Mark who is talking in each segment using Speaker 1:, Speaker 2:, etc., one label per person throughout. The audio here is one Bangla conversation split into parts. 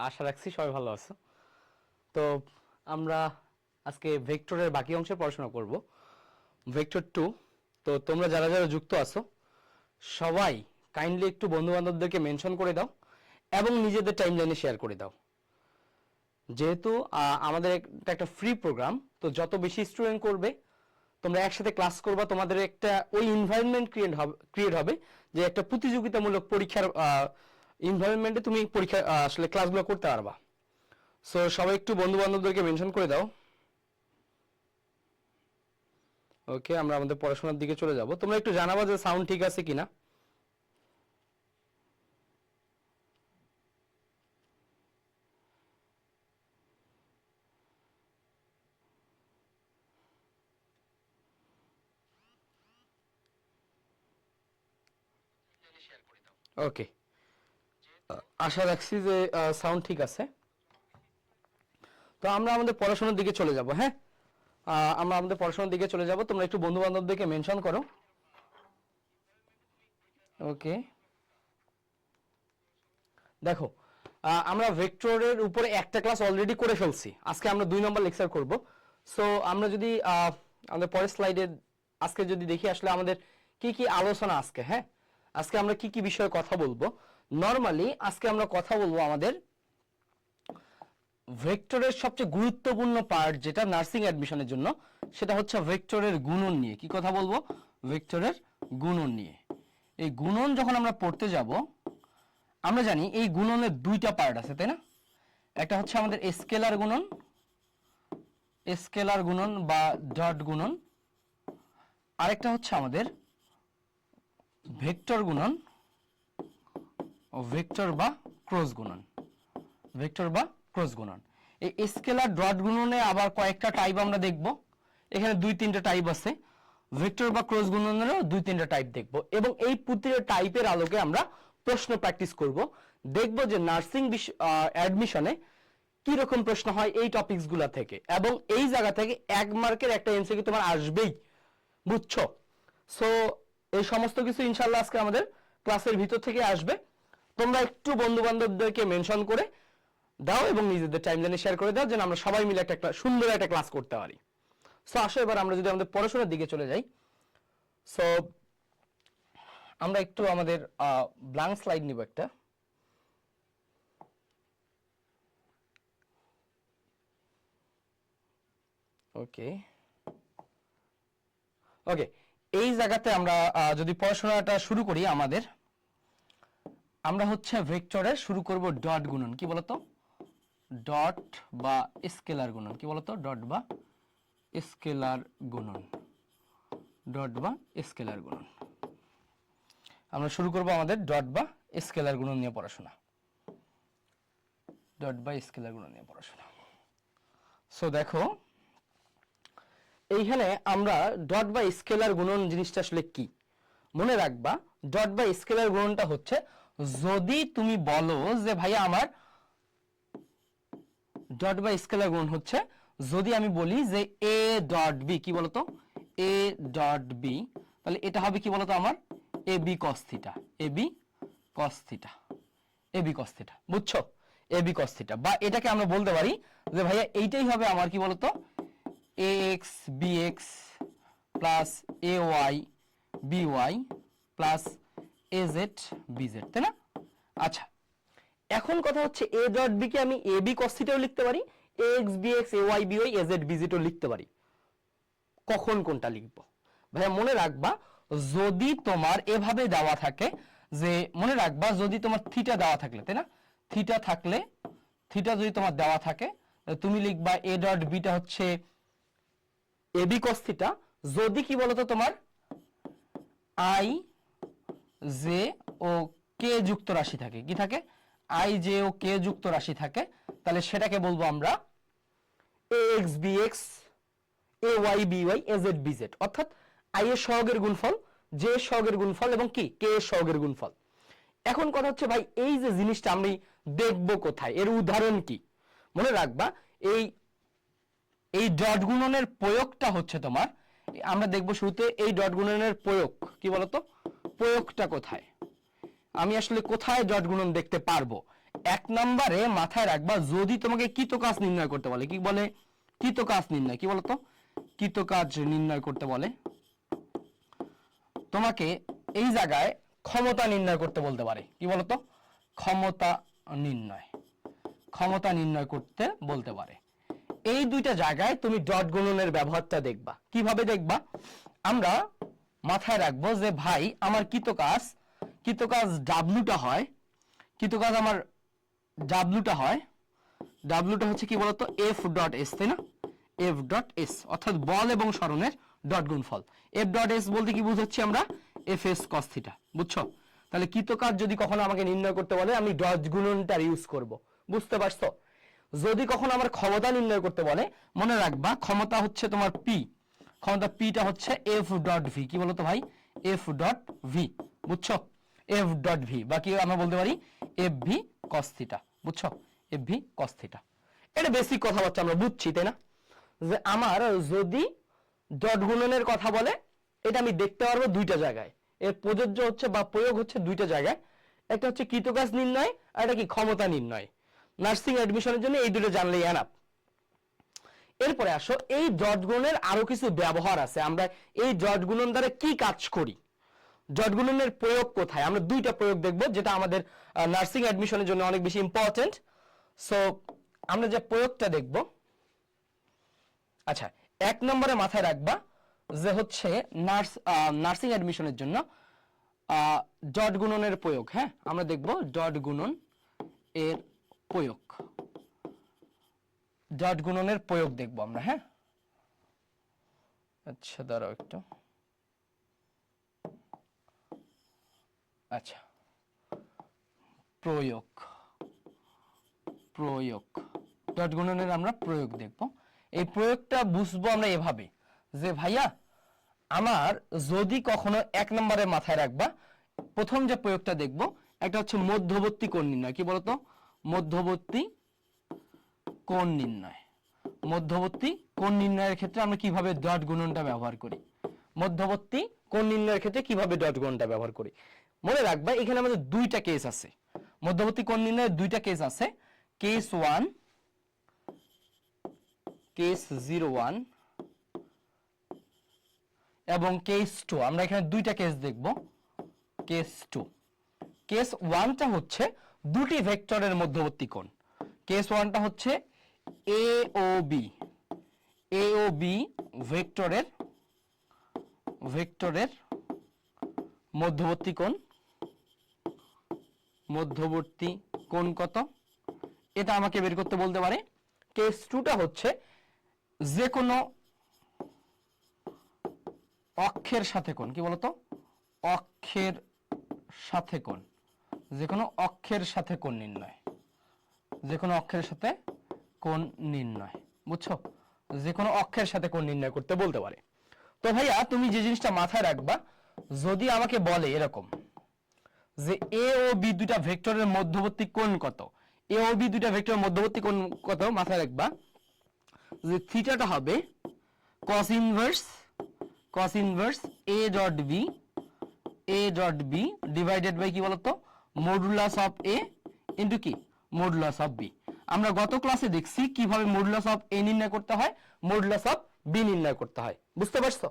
Speaker 1: আশা রাখছি সবাই ভালো আছো। তো আমরা আজকে ভেক্টরের বাকি অংশের পড়াশোনা করব, ভেক্টর 2। তো তোমরা যারা যারা যুক্ত আছো সবাই কাইন্ডলি একটু বন্ধু বান্ধবদেরকে মেনশন করে দাও এবং নিজেদের টাইমলাইনে শেয়ার করে দাও। যেহেতু আমাদের এটা একটা ফ্রি প্রোগ্রাম, তো যত বেশি স্টুডেন্ট করবে, তোমরা একসাথে ক্লাস করবা, তোমাদের একটা ওই এনভায়রনমেন্ট ক্রিয়েট হবে যে একটা প্রতিযোগিতামূলক পরীক্ষার এনভায়রনমেন্টে তুমি পরীক্ষা আসলে ক্লাসগুলো করতে পারবা। সো সবাই একটু বন্ধু বান্ধবদেরকে মেনশন করে দাও। ওকে, আমরা আমাদের পড়াশোনার দিকে চলে যাব। তোমরা একটু জানাবা যে সাউন্ড ঠিক আছে কিনা। ওকে, আশা রাখছি যে সাউন্ড ঠিক আছে। তো আমরা আমাদের পড়াশোনার দিকে চলে যাব। হ্যাঁ, আমরা আমাদের পড়াশোনার দিকে চলে যাব। তোমরা একটু বন্ধু বান্ধবদেরকে মেনশন করো। ওকে, দেখো আমরা ভেক্টরের উপরে একটা ক্লাস অলরেডি করে ফেলছি। আজকে আমরা 2 নম্বর লেকচার করব। সো আমরা যদি আমাদের পরের স্লাইডে আজকে যদি দেখি আসলে আমাদের কি কি আলোচনা আজকে। হ্যাঁ, আজকে আমরা কি কি বিষয়ে কথা বলবো। নরমালি আজকে আমরা কথা বলবো আমাদের ভেক্টরের সবচেয়ে গুরুত্বপূর্ণ পার্ট যেটা নার্সিং অ্যাডমিশনের জন্য, সেটা হচ্ছে ভেক্টরের গুণন নিয়ে। কি কথা বলবো? ভেক্টরের গুণন নিয়ে। এই গুণন যখন আমরা পড়তে যাব, আমরা জানি এই গুণনের 2টা পার্ট আছে, তাই না? একটা হচ্ছে আমাদের স্কেলার গুণন বা ডট গুণন, আরেকটা হচ্ছে আমাদের ভেক্টর গুণন, ভেক্টর বা ক্রস গুণন। ভেক্টর বা ক্রস গুণন। এই স্কেলার ডট গুণনে আবার কয়েকটা টাইপ আমরা দেখব। এখানে 2-3টা টাইপ আছে। ভেক্টর বা ক্রস গুণনেরও 2-3টা টাইপ দেখব, এবং এই প্রতিটা টাইপের আলোকে আমরা প্রশ্ন প্র্যাকটিস করব। দেখব যে নার্সিং অ্যাডমিশনে কি রকম প্রশ্ন হয় এই টপিকসগুলো থেকে, এবং এই জায়গা থেকে 1 মার্কের একটা এমসিকিউ তোমার আসবেই, বুঝছো? সো এই সমস্ত কিছু ইনশাআল্লাহ আজকে আমাদের ক্লাসের ভিতর থেকে আসবে। তোমরা একটু বন্ধু বান্ধবদেরকে মেনশন করে দাও এবং নিজেদের টাইমলাইনে শেয়ার করে দাও, যেন আমরা সবাই মিলে একটা সুন্দর একটা ক্লাস করতে পারি। সো আসো এবার আমরা যদি আমাদের পড়াশোনার দিকে চলে যাই। সো আমরা একটু আমাদের ব্ল্যাঙ্ক স্লাইড নিব একটা। ওকে ওকে, এই জায়গাতে আমরা যদি পড়াশোনাটা শুরু করি, আমরা হচ্ছে ভেক্টরে শুরু করব ডট গুণন। কি বলতো? ডট বা স্কেলার গুণন। কি বলতো? ডট বা স্কেলার গুণন। ডট বা স্কেলার গুণন। আমরা শুরু করব আমাদের ডট বা স্কেলার গুণন নিয়ে পড়াশোনা। ডট বা স্কেলার গুণন নিয়ে পড়াশোনা। সো দেখো, এইখানে আমরা ডট বা স্কেলার গুণন জিনিসটা আসলে কি মনে রাখবা। ডট বা স্কেলার গুণনটা হচ্ছে, যদি তুমি বলো যে ভাইয়া আমার ডট বা স্কেলার গুণন হচ্ছে, যদি আমি বলি যে এ ডট বি, কি বলতো? এ ডট বি, তাহলে এটা হবে কি বলতো? আমার A B cos theta. A B cos theta. A B cos theta, বুঝছো? A B cos theta. বা এটাকে আমরা বলতে পারি যে ভাইয়া এইটাই হবে আমার কি বলতো? A x b x plus a y b y plus a z b z, তাই না? আচ্ছা, এখন কথা হচ্ছে এ ডট বি কে আমি এ বি কস থিটাও লিখতে পারি, a x b x a y b y a z b জেডও লিখতে পারি। কখন কোনটা লিখবো ভাইয়া? মনে রাখবা, যদি তোমার এভাবে দেওয়া থাকে, যে মনে রাখবা যদি তোমার থিটা দেওয়া থাকলে, তাই না? থিটা থাকলে, থিটা যদি তোমার দেওয়া থাকে, তুমি লিখবা এ ডট বিটা হচ্ছে এ বি কস থিটা। যদি কি বলতো তোমার আই জে ও কে যুক্ত রাশি থাকে, কি থাকে? আই জে ও কে যুক্ত রাশি থাকে, তাহলে সেটাকে বলবো আমরা a x b x a y b y a z b z, অর্থাৎ আই এর সহগের গুণফল, জে এর সহগের গুণফল এবং কি কে এর সহগের গুণফল। এখন কথা হচ্ছে ভাই, এই যে জিনিসটা আমি দেখবো কোথায়, এর উদাহরণ কি? মনে রাখবা, এই এই ডট গুণনের প্রয়োগটা হচ্ছে তোমার, আমরা দেখবো শুরুতে এই ডট গুণনের প্রয়োগ। কি বলতো? প্রয়োগটা কোথায়? আমি আসলে কোথায় ডট গুণন দেখতে পারবো? এক নম্বরে মাথায় রাখবা, যদি তোমাকে কৃতকাজ নির্ণয় করতে বলে, কি বলে? কৃতকাজ নির্ণয়, কি বলতো? কৃতকাজ নির্ণয় করতে বলে, তোমাকে এই জায়গায় ক্ষমতা নির্ণয় করতে বলতে পারে, কি বলতো? ক্ষমতা নির্ণয়, ক্ষমতা নির্ণয় করতে বলতে পারে। এই দুইটা জায়গায় তুমি ডট গুণনের ব্যবহারটা দেখবা। কিভাবে দেখবা? আমরা মাথায় রাখবো যে ভাই আমার কৃতকাজ ডাব্লুটা হয়, কৃতকাজ আমার ডাব্লুটা হয়, ডাব্লুটা হচ্ছে কি বলতো? এফ ডট এস, তাই না? এফ ডট এস অর্থাৎ বল এবং সরণের ডট গুণফল। এফ ডট এস বলতে কি বুঝাচ্ছি আমরা? এফ এস কস থিটা, বুঝছো? তাহলে কৃতকাজ যদি কখনো আমাকে নির্ণয় করতে বলে আমি ডট গুণনটা ইউজ করব, বুঝতে পারছো? যদি কখনো আমার ক্ষমতা নির্ণয় করতে বলে, মনে রাখবা ক্ষমতা হচ্ছে তোমার পি, ক্ষমতা পিটা হচ্ছে এফ ডট ভি, কি বলতো ভাই? এফ ডট ভি, বুঝছো? এফ ডট ভি, বাকি আমরা বলতে পারি এফ ভি কস থিটা, বুঝছো? F V cos theta. এটা বেসিক কথাবার্তা আমরা বুঝছি, তাই না? যে আমার যদি ডট গুণনের কথা বলে, এটা আমি দেখতে পারবো দুইটা জায়গায়, এর প্রযোজ্য হচ্ছে বা প্রয়োগ হচ্ছে দুইটা জায়গায়। একটা হচ্ছে কৃতকাজ নির্ণয়, আর এটা কি? ক্ষমতা নির্ণয়। নার্সিং অ্যাডমিশনের জন্য এই দুটো জানলেই এনাফ। এরপরে আসো, এই ডট গুণনের আরো কিছু ব্যবহার আছে। আমরা এই ডট গুণন দ্বারা কি কাজ করি, ডট গুণনের প্রয়োগ কোথায়, আমরা দুইটা প্রয়োগ দেখব, যেটা আমাদের নার্সিং অ্যাডমিশনের জন্য অনেক বেশি ইম্পর্টেন্ট। সো আমরা যে প্রয়োগটা দেখব, আচ্ছা, এক নম্বরে মাথায় রাখবা যে হচ্ছে নার্সিং অ্যাডমিশনের জন্য ডট গুণনের প্রয়োগ। হ্যাঁ, আমরা দেখব ডট গুণন এর প্রয়োগ, ডট গুণনের প্রয়োগ দেখব আমরা। হ্যাঁ, আচ্ছা দাঁড়াও একটু। আচ্ছা, প্রয়োগ, প্রয়োগ, ডট গুণনের আমরা প্রয়োগ দেখব। এই প্রয়োগটা বুঝবো আমরা এভাবে যে ভাইয়া আমার যদি কখনো এক নম্বরে মাথায় রাখবা, প্রথম যে প্রয়োগটা দেখব একটা হচ্ছে মধ্যবর্তী কোণ নির্ণয়। কি বলতো? মধ্যবর্তী কোণ নির্ণয়। মধ্যবর্তী কোণ নির্ণয়ের ক্ষেত্রে আমরা কিভাবে ডট গুণনটা ব্যবহার করি, মধ্যবর্তী কোণ নির্ণয়ের ক্ষেত্রে কিভাবে ডট গুণনটা ব্যবহার করি। মনে রাখবা এখানে আমাদের দুইটা কেস আছে, মধ্যবর্তী কোণ নির্ণয়ের দুইটা কেস আছে, কেস 1, কেস 01 এবং কেস 2। আমরা এখানে দুইটা কেস দেখব, কেস 2। কেস 1টা হচ্ছে দুটি ভেক্টরের মধ্যবর্তী কোণ। কেস 1টা হচ্ছে এ ও বি, এ ও বি ভেক্টরের মধ্যবর্তী কোণ, মধ্যবর্তী কোণ কত এটা আমাকে বের করতে বলতে পারে। কেস 2টা হচ্ছে যে কোনো অক্ষের সাথে কোণ, কি বলতো? অক্ষের সাথে কোণ, যে কোনো অক্ষের সাথে কোণ নির্ণয়, যে কোনো অক্ষের সাথে কোণ নির্ণয়, বুঝছো? যে কোনো অক্ষের সাথে কোণ নির্ণয় করতে বলতে পারে। তো ভাইয়া তুমি যে জিনিসটা মাথায় রাখবা, যদি আমাকে বলে এরকম যে এ ও বি দুইটা ভেক্টরের মধ্যবর্তী কোণ কত, এ ও বি দুইটা ভেক্টরের মধ্যবর্তী কোণ কত, মাথায় রাখবা যে থিটাটা হবে cos inverse a dot B divided by কি বলতো? মডুলাস অফ a ইনটু কি? Modulus of b। আমরা গত ক্লাসে দেখছি কিভাবে মডুলাস অফ a নির্ণয় করতে হয়, মডুলাস অফ b নির্ণয় করতে হয়, বুঝতে পারছো?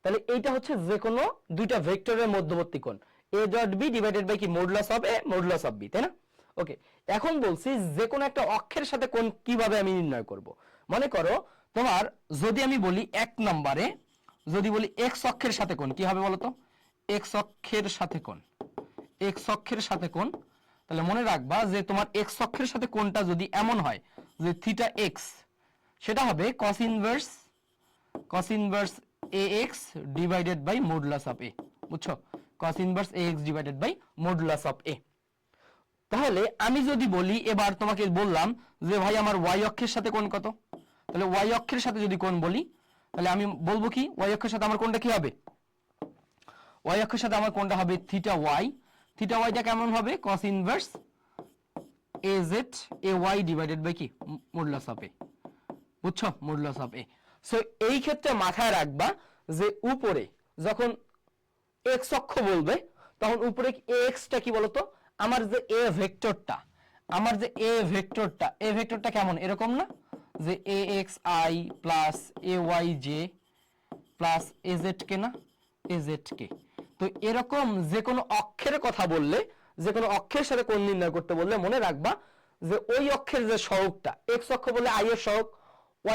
Speaker 1: তাহলে এইটা হচ্ছে যে কোনো দুইটা ভেক্টরের মধ্যবর্তী কোণ, a dot b divided by কি? Modulus of a modulus of b, তাই না? ওকে, এখন বলছি যে কোনো একটা অক্ষের সাথে কোণ কিভাবে আমি নির্ণয় করব। মনে করো তোমার যদি আমি বলি এক নম্বরে, যদি বলি এক্স অক্ষের সাথে কোণ, কি হবে বলতো? এক্স অক্ষের সাথে কোণ, এক্স অক্ষের সাথে কোণ। তাহলে মনে রাখবা যে তোমার এক্স অক্ষের সাথে কোণটা যদি এমন হয় যে থিটা এক্স, সেটা হবে cos inverse ax divided by modulus of a, বুঝছো? cos inverse ax divided by modulus of a। তাহলে আমি যদি বলি, এবার তোমাকে বললাম যে ভাই আমার y অক্ষের সাথে কোণ কত, তাহলে y অক্ষের সাথে যদি কোণ বলি, তাহলে আমি বলবো কি y অক্ষের সাথে আমার কোণটা কি হবে? y অক্ষের সাথে আমার কোণটা হবে থিটা y। থিটা yটা কেমন হবে? cos inverse az ay divided by কি? মডুলাস অফ a, বুঝছো? Modulus of a। সো এই ক্ষেত্রে মাথায় রাখবা যে উপরে যখন x অক্ষ বলবে তখন উপরে x টা কি বলতো? আমার যে এ ভেক্টরটা, এ ভেক্টরটা কেমন, এরকম না যে axi plus ayj plus azk না, azk। তো এরকম যে কোনো অক্ষের কথা বললে, যে কোনো অক্ষের সাথে কোণ নির্ণয় করতে বললে মনে রাখবা যে ওই অক্ষের যে সহগটা, x অক্ষ বলে i এর সহগ,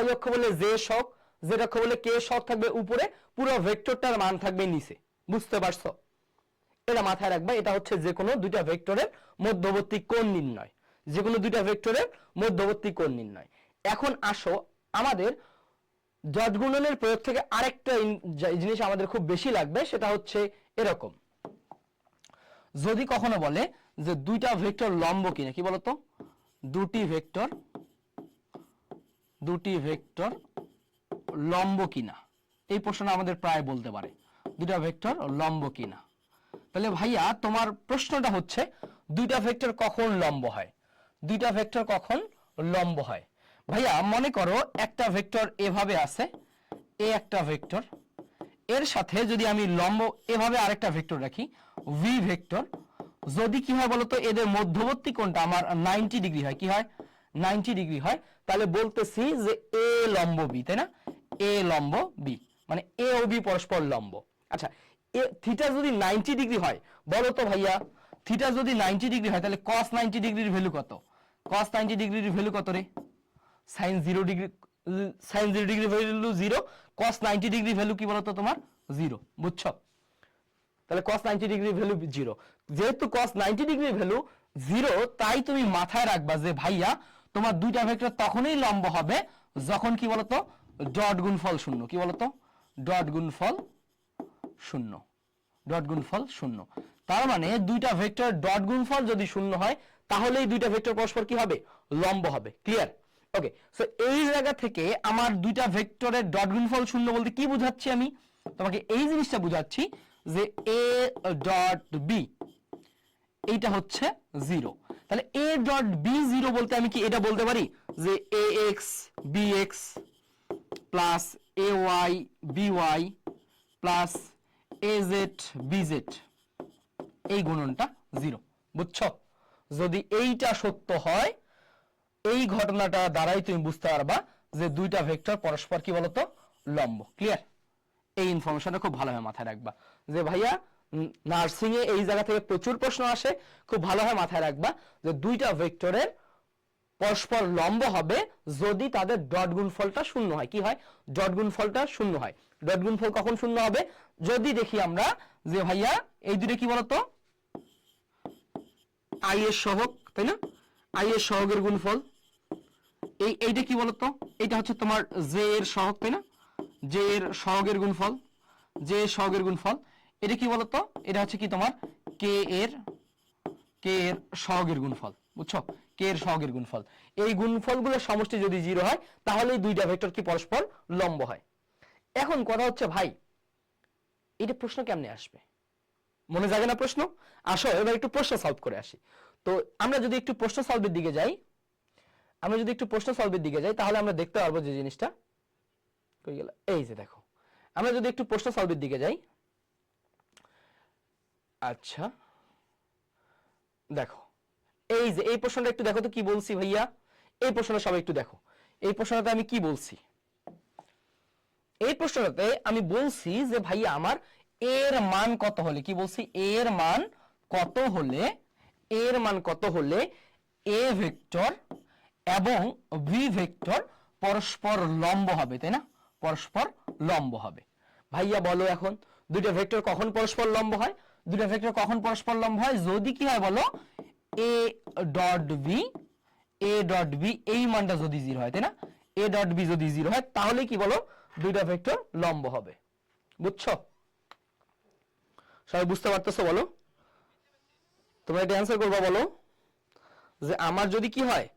Speaker 1: y অক্ষ বলে j এর সহগ, z অক্ষ বলে k এর সহগ থাকবে উপরে, পুরো ভেক্টরটার মান থাকবে নিচে। বুঝতে পারছো? এটা মাথায় রাখবা। এটা হচ্ছে যে কোনো দুইটা ভেক্টরের মধ্যবর্তী কোণ নির্ণয়, যে কোনো দুইটা ভেক্টরের মধ্যবর্তী কোণ নির্ণয়। এখন আসো আমাদের ডট গুণনের প্রয়োগ থেকে আরেকটা জিনিস আমাদের খুব বেশি লাগবে, সেটা হচ্ছে এরকম। যদি কখনো বলে যে দুইটা ভেক্টর লম্ব কিনা, কি বলতো, দুটি ভেক্টর লম্ব কিনা, এই প্রশ্ন আমাদের প্রায় বলতে পারে দুইটা ভেক্টর লম্ব কিনা। তাহলে ভাইয়া তোমার প্রশ্নটা হচ্ছে দুইটা ভেক্টর কখন লম্ব হয়, দুইটা ভেক্টর কখন লম্ব হয়। ভাইয়া মনে করো একটা ভেক্টর এভাবে আছে, এ একটা ভেক্টর, এর সাথে যদি আমি লম্ব এভাবে আরেকটা ভেক্টর রাখি ভি ভেক্টর, যদি কি হয় বলতো এদের মধ্যবর্তী কোণটা আমার 90 ডিগ্রি হয়, কি হয় 90 ডিগ্রি হয়, তাহলে বলতেছি যে এ লম্ব বি, তাই না, এ লম্ব বি, মানে এ ও বি পরস্পর লম্ব। আচ্ছা থিটা যদি 90 ডিগ্রি হয়, বলো তো ভাইয়া থিটা যদি 90 ডিগ্রি হয় তাহলে cos 90 ডিগ্রির ভ্যালু কত, cos 90 ডিগ্রির ভ্যালু কত রে, sin 0 degree, sin 0 degree value 0, cos 90 degree value কি বলতো তোমার 0। বুঝছো? তাহলে cos 90 ডিগ্রি ভ্যালু 0, যেহেতু cos 90 ডিগ্রি ভ্যালু 0, তাই তুমি মাথায় রাখবা যে ভাইয়া তোমার দুইটা ভেক্টর তখনই লম্ব হবে যখন কি বলতো ডট গুণফল শূন্য, কি বলতো ডট গুণফল শূন্য, ডট গুণফল শূন্য। তার মানে দুইটা ভেক্টর ডট গুণফল যদি শূন্য হয় তাহলেই দুইটা ভেক্টর পরস্পর কি হবে, লম্ব হবে। ক্লিয়ার? ওকে, সো এই জায়গা থেকে আমার দুইটা ভেক্টরের ডট গুণফল শূন্য বলতে কি বুঝাচ্ছি, আমি তোমাকে এই জিনিসটা বুঝাচ্ছি যে এ ডট বি এইটা হচ্ছে 0। তাহলে এ ডট বি 0 বলতে আমি কি এটা বলতে পারি যে a x b x plus a y b y plus a z b z, এই গুণনটা 0। বুঝছো? যদি এইটা সত্য হয় এই ঘটনাটা দ্বারাই তুমি বুঝতে পারবা যে দুইটা ভেক্টর পরস্পর কি বলতো লম্ব। ক্লিয়ার? এই ইনফরমেশনটা খুব ভালোভাবে মাথায় রাখবা যে ভাইয়া নার্সিং এ এই জায়গা থেকে প্রচুর প্রশ্ন আসে, খুব ভালোভাবে মাথায় রাখবা যে দুইটা ভেক্টরের পরস্পর লম্ব হবে যদি তাদের ডট গুণফলটা শূন্য হয়। কি হয়? ডট গুণফলটা শূন্য হয়। ডট গুণফল কখন শূন্য হবে? যদি দেখি আমরা যে ভাইয়া এই দুটো কি বলতো আই এর সহগ, তাই না, আই এর সহগের গুণফল, এইটা কি বলতো, এটা হচ্ছে তোমার জে এর সহগ, তাই না, জে এর সহগের গুণফল, জে এর সহগের গুণফল, এটা কি বলতো, এটা হচ্ছে কি তোমার কে এর সহগের গুণফল। বুঝছো? কে এর সহগের গুণফল, এই গুণফলগুলোর সমষ্টি যদি 0 হয় তাহলে দুইটা ভেক্টর কি পরস্পর লম্ব হয়। এখন কথা হচ্ছে ভাই এটা প্রশ্ন কেমনে আসবে, মনে জাগে না প্রশ্ন? আসো এবার একটু প্রশ্ন সলভ করে আসি। তো আমরা যদি একটু প্রশ্ন সলভের দিকে যাই, তাহলে আমরা দেখতে পারবো যে জিনিসটা কই গেল, এই যে দেখো আমরা যদি একটু প্রশ্ন সলভের দিকে যাই। আচ্ছা দেখো এই যে এই প্রশ্নটা একটু দেখো তো কি বলছি ভাইয়া, এই প্রশ্নটা সবাই একটু দেখো, এই প্রশ্নটাতে আমি কি বলছি, এই প্রশ্নটাতে আমি বলছি যে ভাইয়া আমার এর মান কত হলে, কি বলছি, এর মান কত হলে, এর মান কত হলে এ ভেক্টর এবং বি ভেক্টর পরস্পর লম্ব হবে, তাই না, পরস্পর লম্ব হবে। ভাইয়া বলো এখন দুইটা ভেক্টর কখন পরস্পর লম্ব হয়? দুইটা ভেক্টর কখন পরস্পর লম্ব হয়? যদি কি হয় বলো এ ডট বি এই মানটা যদি 0 হয়, তাই না, এ ডট বি যদি 0 হয় তাহলে কি বলো দুইটা ভেক্টর লম্ব হবে। বুঝছো? সবাই বুঝতে পারতেছো? বলো তোমরা এটা অ্যান্সার করবা, বলো যে আমার যদি কি হয়,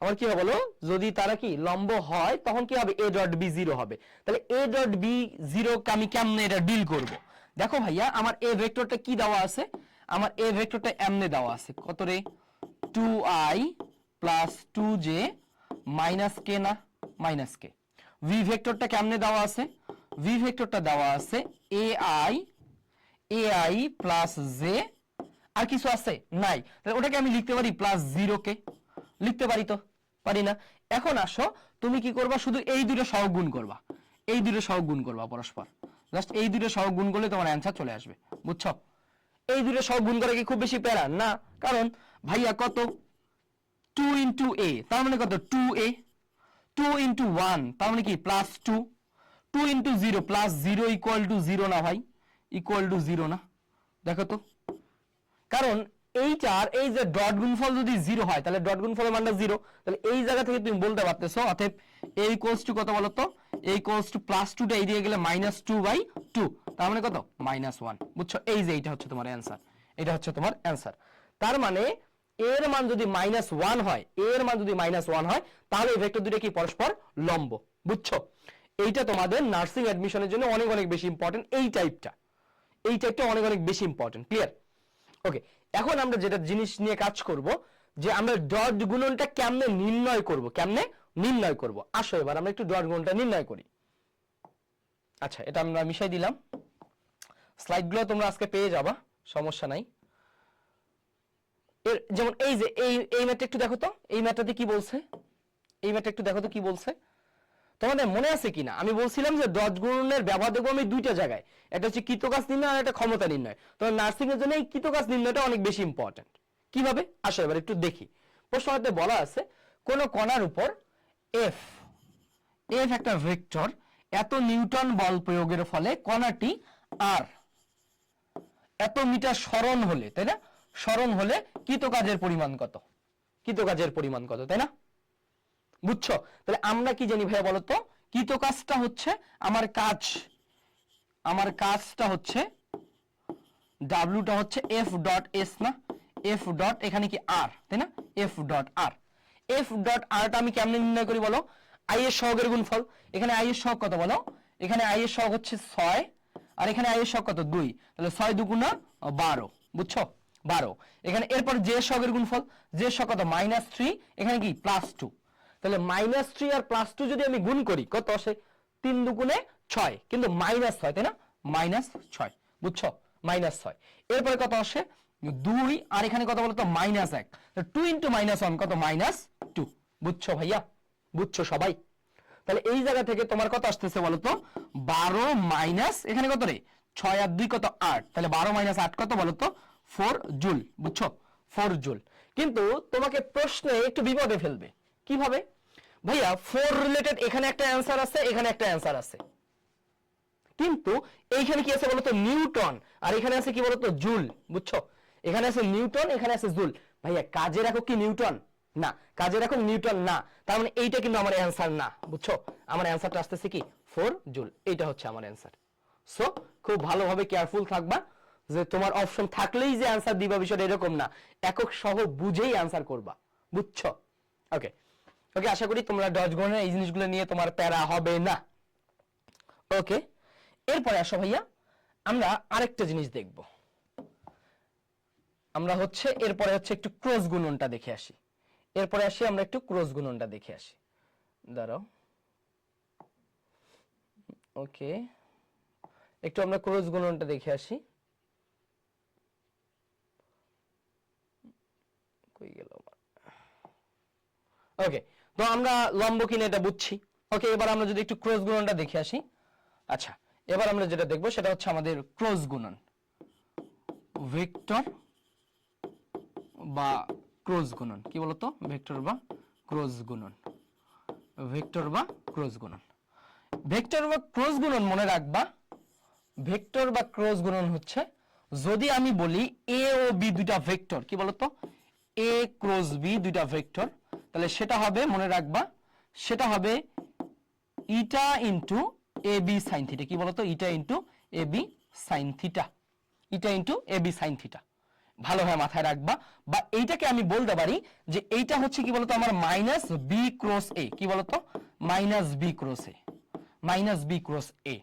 Speaker 1: আমার কি হবে বলো, যদি তারা কি লম্ব হয় তখন কি হবে, এ ডট বি 0 হবে। তাহলে এ ডট বি 0 আমি কেমনে এটা ডিল করব? দেখো ভাইয়া আমার এ ভেক্টরটা কি দেওয়া আছে, আমার এ ভেক্টরটা এমনে দেওয়া আছে কত রে, 2i প্লাস 2j মাইনাস কে, না মাইনাস কে। ভি ভেক্টরটা কেমনে দেওয়া আছে, ভি ভেক্টরটা দেওয়া আছে ai প্লাস জে আর কিছু আছে নাই, তাহলে ওটাকে আমি লিখতে পারি +0 কে, লিখতে পারি তো, পারি না? এখন আসো তুমি কি করবা, শুধু এই দুটো সহগ গুণ করবা, এই দুটো সহগ গুণ করবা পরস্পর, জাস্ট এই দুটো সহগ গুণ করলে তোমার অ্যান্সার চলে আসবে, বুঝছো? এই দুটো সহগ গুণ করে কি খুব বেশি প্যারা না, কারণ ভাইয়া কত 2 × a, তার মানে কত 2a, 2 × 1 তার মানে কি +2, 2 × 0 +0 = 0 না ভাই, =0 না, দেখো তো, কারণ এইটার এই যে ডট গুণফল যদি 0 হয় তাহলে ডট গুণফলের মানটা 0, তাহলে এই জায়গা থেকে তুমি বলতে পারতেছো অতএব a = কত বলো তো, a = +2 টা এই দিকে গেলে -2/2, তার মানে কত -1, বুঝছো? এই যে এইটা হচ্ছে তোমার অ্যানসার, এটা হচ্ছে তোমার অ্যানসার। তার মানে এর মান যদি -1 হয়, এর মান যদি -1 হয় তাহলে এই ভেক্টর দুটো কি পরস্পর লম্ব, বুঝছো? এইটা তোমাদের নার্সিং অ্যাডমিশনের জন্য অনেক অনেক বেশি ইম্পর্টেন্ট, এই টাইপটা অনেক অনেক বেশি ইম্পর্টেন্ট, ক্লিয়ার? ওকে, এখন আমরা যেটা জিনিস নিয়ে কাজ করব যে আমরা ডট গুণনটা কেমনে নির্ণয় করব, আসো এবার আমরা একটু ডট গুণনটা নির্ণয় করি। আচ্ছা, এটা আমরা মিশাই দিলাম, স্লাইডগুলো তোমরা আজকে পেয়ে যাবা, সমস্যা নাই। এর যেমন এই যে এই ম্যাথটা একটু দেখো তো, এই ম্যাথটাতে কি বলছে, এই ম্যাথটা একটু দেখো তো কি বলছে, তোমাদের মনে আছে কিনা আমি বলছিলাম যে ডট গুণনের ব্যবহার দেখবো আমি দুইটা জায়গায়, একটা হচ্ছে কৃতকাজ নির্ণয় আর একটা ক্ষমতা নির্ণয়। তো নার্সিং এর জন্য এই কৃতকাজ নির্ণয়টা অনেক বেশি ইম্পর্টেন্ট। কিভাবে আসো এবার একটু দেখি। প্রশ্নতে বলা আছে কোন কণার উপর এফ একটা ভেক্টর, এত নিউটন বল প্রয়োগের ফলে কণাটি আর এত মিটার সরণ হলে, তাই না, সরণ হলে কৃতকাজের পরিমাণ কত, তাই না? বুঝছো? তাহলে আমরা কি জানি ভাইয়া বলো তো, কৃতকাজটা হচ্ছে আমার কাজটা হচ্ছে ডাব্লিউটা হচ্ছে F.S না, F. এখানে কি আর, তাই না, F.R, F.R টা আমি কেমনে নির্ণয় করি বলো, i এর সহগের গুণফল। এখানে i এর সহগ কত বলো, এখানে i এর সহগ হচ্ছে 6 আর এখানে i এর সহগ কত 2, তাহলে 6 × 2 = 12, বুঝছো, 12। এখানে এরপর j এর সহগের গুণফল, j এর সহগ কত -3, এখানে কি +2, তাহলে -3 আর +2 যদি আমি গুণ করি কত আসে, 3 × 2 = 6, কিন্তু -6, তাই না, -6, বুঝছো, -6। এরপরে কত আসে 2 আর এখানে কত বলতো -1, 2 × -1 কত -2, বুঝছো ভাইয়া, বুঝছো সবাই? তাহলে এই জায়গা থেকে তোমার কত আসতেছে বলতো 12 মাইনাস এখানে কত রে 6 আর 2 কত 8, তাহলে 12 - 8 কত বলতো 4 জুল, বুঝছো, 4 জুল। কিন্তু তোমাকে প্রশ্নে একটু বিপদে ফেলবে, কিভাবে ভাইয়া 4 রিলেটেড এখানে একটা অ্যানসার আছে, এখানে একটা অ্যানসার আছে, কিন্তু এইখানে কি আছে বলতো নিউটন, আর এখানে আছে কি বলতো জুল, বুঝছো, এখানে আছে নিউটন, এখানে আছে জুল। ভাইয়া কাজের একক কি নিউটন না, কাজের একক নিউটন না, তার মানে এইটা কিন্তু আমার অ্যানসার না, বুঝছো, আমার অ্যানসারটা আসতেছে কি 4 জুল, এইটা হচ্ছে আমার অ্যানসার। সো খুব ভালোভাবে কেয়ারফুল থাকবা যে তোমার অপশন থাকলেই যে অ্যানসার দিবা বিষয়টা এরকম না, একক সহ বুঝেই অ্যানসার করবা, বুঝছো? ওকে ওকে, আশা করি তোমরা ডজ গণের এই জিনিসগুলো নিয়ে তোমার প্যারা হবে না। ওকে, এরপরে আসো ভাইয়া আমরা আরেকটা জিনিস দেখব, আমরা হচ্ছে এরপরে হচ্ছে একটু ক্রস গুণনটা দেখে আসি, এরপরে আসি আমরা একটু ক্রস গুণনটা দেখে আসি, দাঁড়াও, ওকে, একটু আমরা ক্রস গুণনটা দেখে আসি, কই গেল, ওকে, তো আমরা লম্ব কিনা এটা বুঝছি। ওকে, এবার আমরা যদি একটু ক্রস গুণনটা দেখে আসি। আচ্ছা, এবার আমরা যেটা দেখবো সেটা হচ্ছে আমাদের ক্রস গুণন, ভেক্টর বা ক্রস গুণন, কি বলতো ভেক্টর বা ক্রস গুণন, ভেক্টর বা ক্রস গুণন। ভেক্টর বা ক্রস গুণন মনে রাখবা, ভেক্টর বা ক্রস গুণন হচ্ছে যদি আমি বলি এ ও বি দুইটা ভেক্টর, কি বলতো এ ক্রস বি দুইটা ভেক্টর, তাহলে সেটা হবে মনে রাখবা, সেটা হবে ইটা into A B sine theta, কি বলতো ইটা into A B sine theta, eta into A B sine theta, ভালোভাবে মাথায় রাখবা। বা এইটাকে আমি বলতে পারি যে এইটা হচ্ছে কি বলতো আমার মাইনাস বি ক্রস এ, কি বলতো মাইনাস বি ক্রস এ, মাইনাস বি ক্রস এ,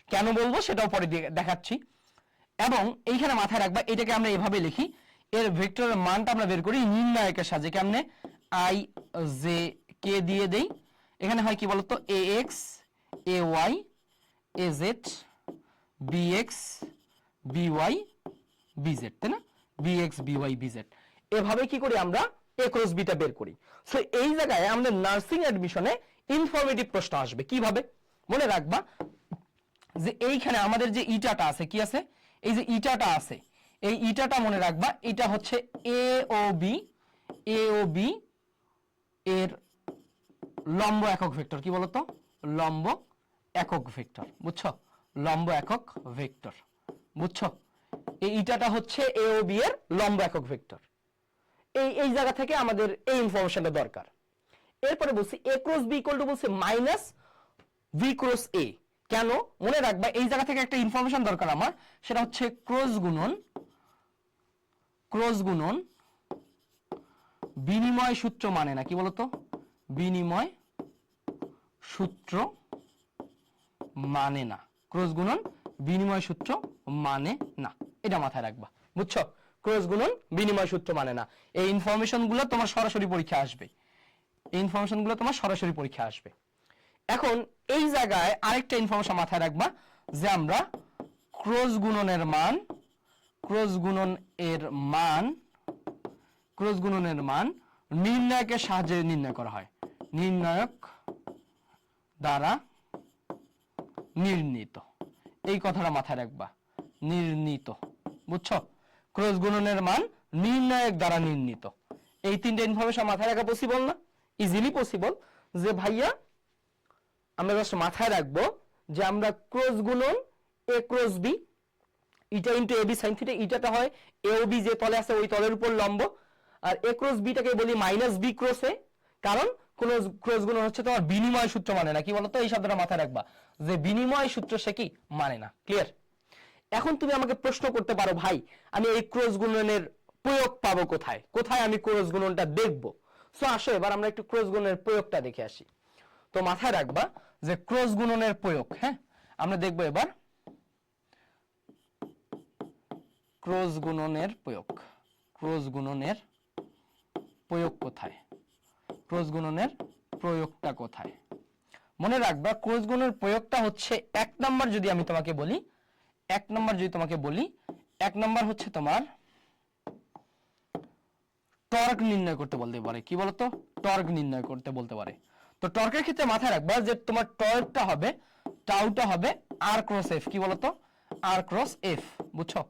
Speaker 1: কেন বলবো সেটাও পরে দেখাচ্ছি। এবং এইখানে মাথায় রাখবা এটাকে আমরা এভাবে লিখি, এর ভেক্টরের মানটা আমরা বের করি নির্ণায়কের সাহায্যে, কেমনে আই জে কে দিয়ে দেই, এখানে হয় কি বলতো a x a y a z b x b y b z, তাই না, বিএক্স বিওয়াই বিজেড, এভাবে কি করি আমরা এ ক্রস বিটা বের করি। সো এই জায়গায় আমাদের নার্সিং অ্যাডমিশনে ইনফরমেটিভ প্রশ্ন আসবে কিভাবে মনে রাখবা, যে এইখানে আমাদের যে ইটাটা আছে, কি আছে, এই যে ইটাটা আছে, এই ইটাটা মনে রাখবা, এটা হচ্ছে এ ও বি এর লম্ব একক ভেক্টর, কি বলতো, লম্ব একক ভেক্টর, বুঝছো, লম্ব একক ভেক্টর, বুঝছো, এই ইটাটা হচ্ছে এ ও বি এর লম্ব একক ভেক্টর। এই জায়গা থেকে আমাদের এই ইনফরমেশনটা দরকার। এরপরে বলছি এ ক্রস বি ইকুয়াল টু বলছে মাইনাস ভি ক্রস এ। কেন মনে রাখবা, এই জায়গা থেকে একটা ইনফরমেশন দরকার আমার, সেটা হচ্ছে ক্রস গুণন বিনিময় সূত্র মানে না, কি বলতো, বিনিময় সূত্র মানে না, ক্রস গুণন বিনিময় সূত্র মানে না, এটা মাথায় রাখবা, বুঝছো, ক্রস গুণন বিনিময় সূত্র মানে না। এই ইনফরমেশন গুলো তোমার সরাসরি পরীক্ষা আসবে, এই ইনফরমেশন গুলো তোমার সরাসরি পরীক্ষা আসবে। এখন এই জায়গায় আরেকটা ইনফরমেশন মাথায় রাখবা, যে আমরা ক্রস গুণনের মান নির্ণায়কের সাহায্যে নির্ণয় করা হয়, নির্ণায়ক দ্বারা নির্ণীত, এই কথাটা মাথায় রাখবা, নির্ণীত, বুঝছো, ক্রস গুণনের মান নির্ণায়ক দ্বারা নির্ণীত। এই তিনটা ইনফরমেশন মাথায় রাখা পসিবল না? Easily possible. যে ভাইয়া আমরা জাস্ট মাথায় রাখবো যে আমরা ক্রস গুণন এ cross B, eta into A B sine theta, ইটাটা হয় এ ও বি যে তলে আছে ওই তলের উপর লম্ব, আর এ ক্রস বিটাকে বলি মাইনাস বি ক্রস এ, কারণ কোন ক্রস গুণন হচ্ছে তোমার বিনিময় সূত্র মানে না, কি বলতো, এই শব্দটা মাথায় রাখবা, যে বিনিময় সূত্র সে কি মানে না। ক্লিয়ার? এখন তুমি আমাকে প্রশ্ন করতে পারো, ভাই আমি এই ক্রস গুণনের প্রয়োগ পাবো কোথায়, কোথায় আমি ক্রস গুণনটা দেখবো? সো আসো এবার আমরা একটু ক্রস গুণনের প্রয়োগটা দেখে আসি। তো মাথায় রাখবা যে ক্রস গুণনের প্রয়োগ, হ্যাঁ আমরা দেখবো এবার ক্রস গুণনের প্রয়োগ। ক্রস গুণনের প্রয়োগ কোথায়, ক্রস গুণনের প্রয়োগটা কোথায়? মনে রাখবা ক্রস গুণনের প্রয়োগটা হচ্ছে এক নাম্বার, যদি আমি তোমাকে বলি, এক নাম্বার হচ্ছে তোমার টর্ক নির্ণয় করতে বলতে পারে, কি বলতো, টর্ক নির্ণয় করতে বলতে পারে। তো টর্কের ক্ষেত্রে মাথায় রাখবা যে তোমার টর্কটা হবে, টাউটা হবে আর ক্রস এফ, কি বলতো, আর ক্রস এফ, বুঝছো,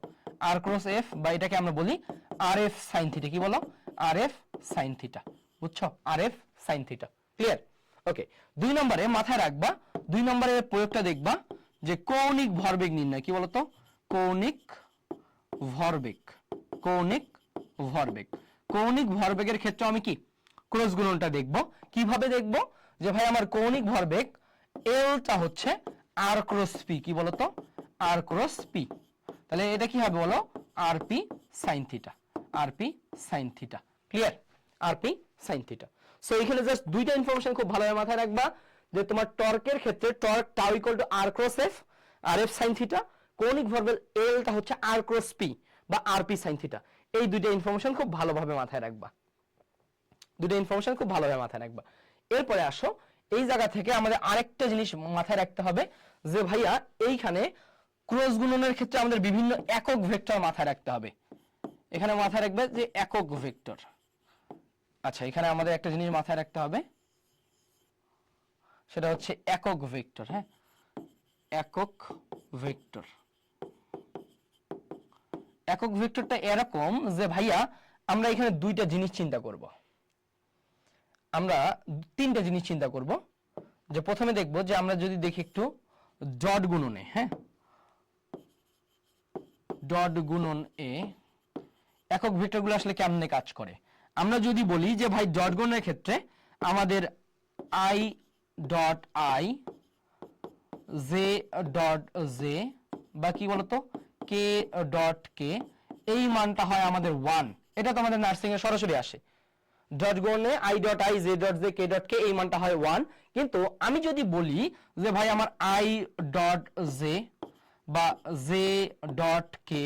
Speaker 1: আর ক্রস এফ, বা এটাকে আমরা বলি আর এফ সাইন থিটা, কি বলো, আর এফ সাইন থিটা, বুঝছো, আর এফ সাইন থিটা। ক্লিয়ার? ওকে, দুই নম্বরে মাথায় রাখবা, দুই নম্বরের প্রয়োগটা দেখবা যে কৌণিক ভরবেগ নির্ণয়, কি বলতো, কৌণিক ভরবেগ, কৌণিক ভরবেগ। কৌণিক ভরবেগের ক্ষেত্রে আমি কি ক্রস গুণনটা দেখব। কিভাবে দেখব? যে ভাই আমার কৌণিক ভরবেগ এলটা হচ্ছে আর ক্রস পি, কি বলতো, আর ক্রস পি, তাহলে এটা কি হবে বলো, R P sine theta, R P sine theta. Clear? R P sine theta. So এখানে জাস্ট দুইটা ইনফরমেশন খুব ভালোভাবে মাথায় রাখবা, যে তোমার টর্কের ক্ষেত্রে torque tau equal to R cross F, R F sine theta, কৌণিক ভরবেগ এলটা হচ্ছে আর ক্রস পি বা আর পি সাইন থিটা। এই দুইটা ইনফরমেশন খুব ভালোভাবে মাথায় রাখবা, দুটো ইনফরমেশন খুব ভালোভাবে মাথায় রাখবা। এরপরে আসো, এই জায়গা থেকে আমাদের আরেকটা জিনিস মাথায় রাখতে হবে, যে ভাইয়া এইখানে ক্রস গুণনের ক্ষেত্রে আমাদের বিভিন্ন একক ভেক্টর মাথায় রাখতে হবে। এখানে মাথায় রাখবে যে একক ভেক্টর। আচ্ছা, এখানে আমাদের একটা জিনিস মাথায় রাখতে হবে, সেটা হচ্ছে একক ভেক্টর। হ্যাঁ, একক ভেক্টর। একক ভেক্টরটা এরকম যে ভাইয়া আমরা এখানে দুইটা জিনিস চিন্তা করব, আমরা তিনটা জিনিস চিন্তা করব। যে প্রথমে দেখব যে আমরা যদি দেখি একটু ডট গুণনে, হ্যাঁ ডট গুণন এ একক ভেক্টরগুলো আসলে কেমনে কাজ করে। আমরা যদি বলি যে ভাই ডট গুণনের ক্ষেত্রে আমাদের I dot i, j dot j, বা কি বলতো কে ডট কে, এই মানটা হয় আমাদের 1। এটা তো আমাদের নার্সিং এ সরাসরি আসে। ডট গুণনে i dot i, j dot j, k dot k, এই মানটা হয় 1। কিন্তু আমি যদি বলি যে ভাই আমার আই ডট জে বা জে ডট কে,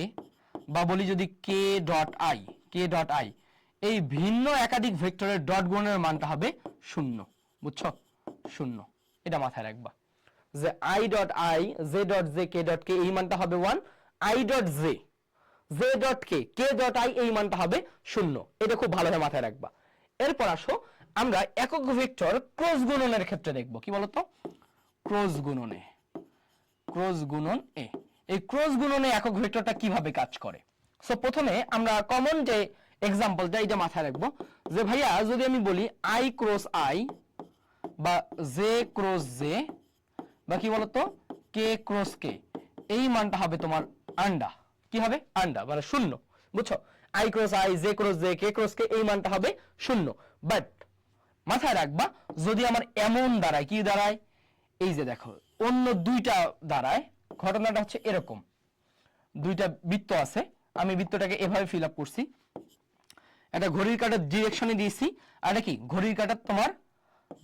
Speaker 1: বা বলি যদি k dot i, k dot i, এই ভিন্ন একাধিক ভেক্টরের ডট গুণনের মানটা হবে 0। বুঝছো? 0। এটা মাথায় রাখবা যে i dot i, j dot j, k dot k, এই মানটা হবে 1। I dot j, j dot k, k dot i এই মানটা হবে 0। এটা খুব ভালোভাবে মাথায় রাখবা। এরপর আসো আমরা একক ভেক্টর ক্রস গুণনের ক্ষেত্রে দেখব। কি বলতো? ক্রস গুণনে, ক্রস গুণন এ। এই ক্রস গুণনে একক ভেক্টরটা কিভাবে কাজ করে? সো প্রথমে আমরা কমন যে এক্সাম্পলটা এটা মাথায় রাখবো যে ভাইয়া যদি আমি বলি আই ক্রস আই বা জে ক্রস জে বা কি বলতো কে ক্রস কে, এই মানটা হবে তোমার আন্ডা। কি হবে? আন্ডা মানে 0। বুঝছো? I cross I, J cross J, K cross কে এই মানটা হবে 0। বাট মাথায় রাখবা যদি আমার এমন দাঁড়ায়, কি দাঁড়ায়? এই যে দেখো অন্য দুইটা দাঁড়ায়, ঘটনাটা হচ্ছে এরকম, দুইটা বৃত্ত আছে, আমি বৃত্তটাকে এভাবে ফিল আপ করছি, এটা ঘড়ির কাঁটার ডিরেকশনে দিয়েছি, আর এটা কি ঘড়ির কাঁটার তোমার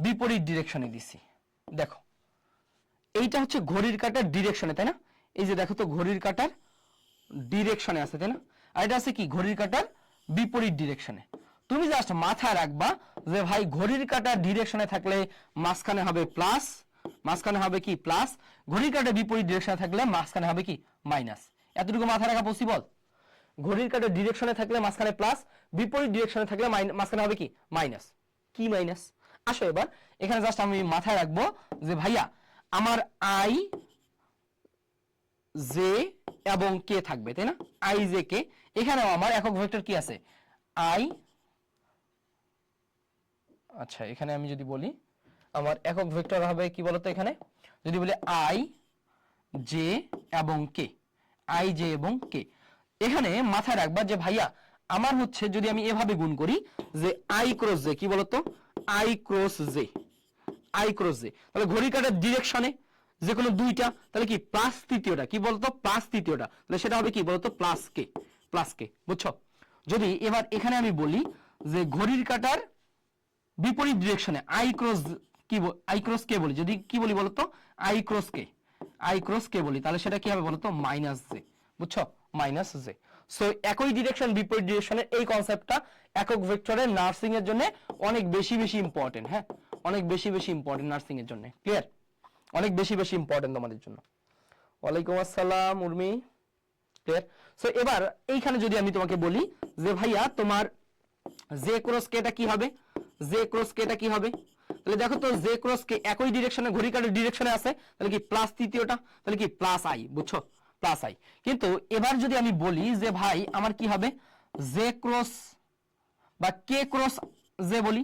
Speaker 1: বিপরীত ডিরেকশনে দিছি। দেখো এইটা হচ্ছে ঘড়ির কাঁটার ডিরেকশনে, তাই না? এই যে দেখো তো ঘড়ির কাঁটার ডিরেকশনে আছে, তাই না? আর এটা আছে কি ঘড়ির কাঁটার বিপরীত ডিরেকশনে। তুমি জাস্ট মাথায় রাখবা যে ভাই ঘড়ির কাঁটার ডিরেকশনে থাকলে মাঝখানে হবে প্লাস, মাঝখানে হবে কি প্লাস, ঘড়ির কাঁটার বিপরীত ডিরেকশনে থাকলে মাঝখানে হবে কি মাইনাস। এতটুকু মাথায় রাখা পসিবল? ঘড়ির কাঁটার ডিরেকশনে থাকলে মাঝখানে প্লাস, বিপরীত ডিরেকশনে থাকলে মাঝখানে হবে কি মাইনাস। কি মাইনাস? আসো এবার এখানে জাস্ট আমি মাথায় রাখবো যে ভাইয়া আমার আই জে এবং কে থাকবে, তাই না? I J K. এখানেও আমার একক ভেক্টর কি আছে? আই, আচ্ছা এখানে আমি যদি বলি আমার একক ভেক্টর হবে কি বলতো, এখানে যদি বলি আই জে এবং কে, আই জে এবং কে, এখানে মাথায় রাখবা যে ভাইয়া আমার হচ্ছে যদি আমি এভাবে গুণ করি যে আই ক্রস জে, কি বলতো I cross J, I cross J, তাহলে ঘড়ি কাঁটার ডিরেকশনে যে কোনো দুইটা, তাহলে কি প্লাস তৃতীয়টা, কি বলতো প্লাস তৃতীয়টা, তাহলে সেটা হবে কি বলতো প্লাস কে, প্লাস কে। বুঝছো? যদি এবার এখানে আমি বলি যে ঘড়ির কাঁটার বিপরীত ডিরেকশনে আই ক্রস কি, আই ক্রস কে বলি, যদি কি বলি বলতো I cross K, I cross কে বলি, তাহলে সেটা কি হবে বলতো মাইনাস জে। বুঝছো? Minus J. সো একই ডিরেকশন বিপরীত ডিরেকশনের এই কনসেপ্টটা একক ভেক্টরের নার্সিং এর জন্য অনেক বেশি বেশি ইম্পর্টেন্ট। হ্যাঁ, অনেক বেশি বেশি ইম্পর্টেন্ট নার্সিং এর জন্য। ক্লিয়ার? অনেক বেশি বেশি ইম্পর্টেন্ট তোমাদের জন্য। ওয়ালাইকুম আসসালাম উর্মি। ক্লিয়ার? সো এবার এইখানে যদি আমি তোমাকে বলি যে ভাইয়া তোমার জে ক্রস কে টা কি হবে? জে ক্রস কে টা কি হবে? তাহলে দেখো তো জে ক্রস কে একই ডিরেকশনে ঘড়ি কাঁটার ডিরেকশনে আছে, তাহলে কি প্লাস তৃতীয়টা, তাহলে কি প্লাস আই। বুঝছো? Plus I. কিন্তু এবার যদি আমি বলি যে ভাই আমার কি হবে জে ক্রস বা কে ক্রস জে বলি,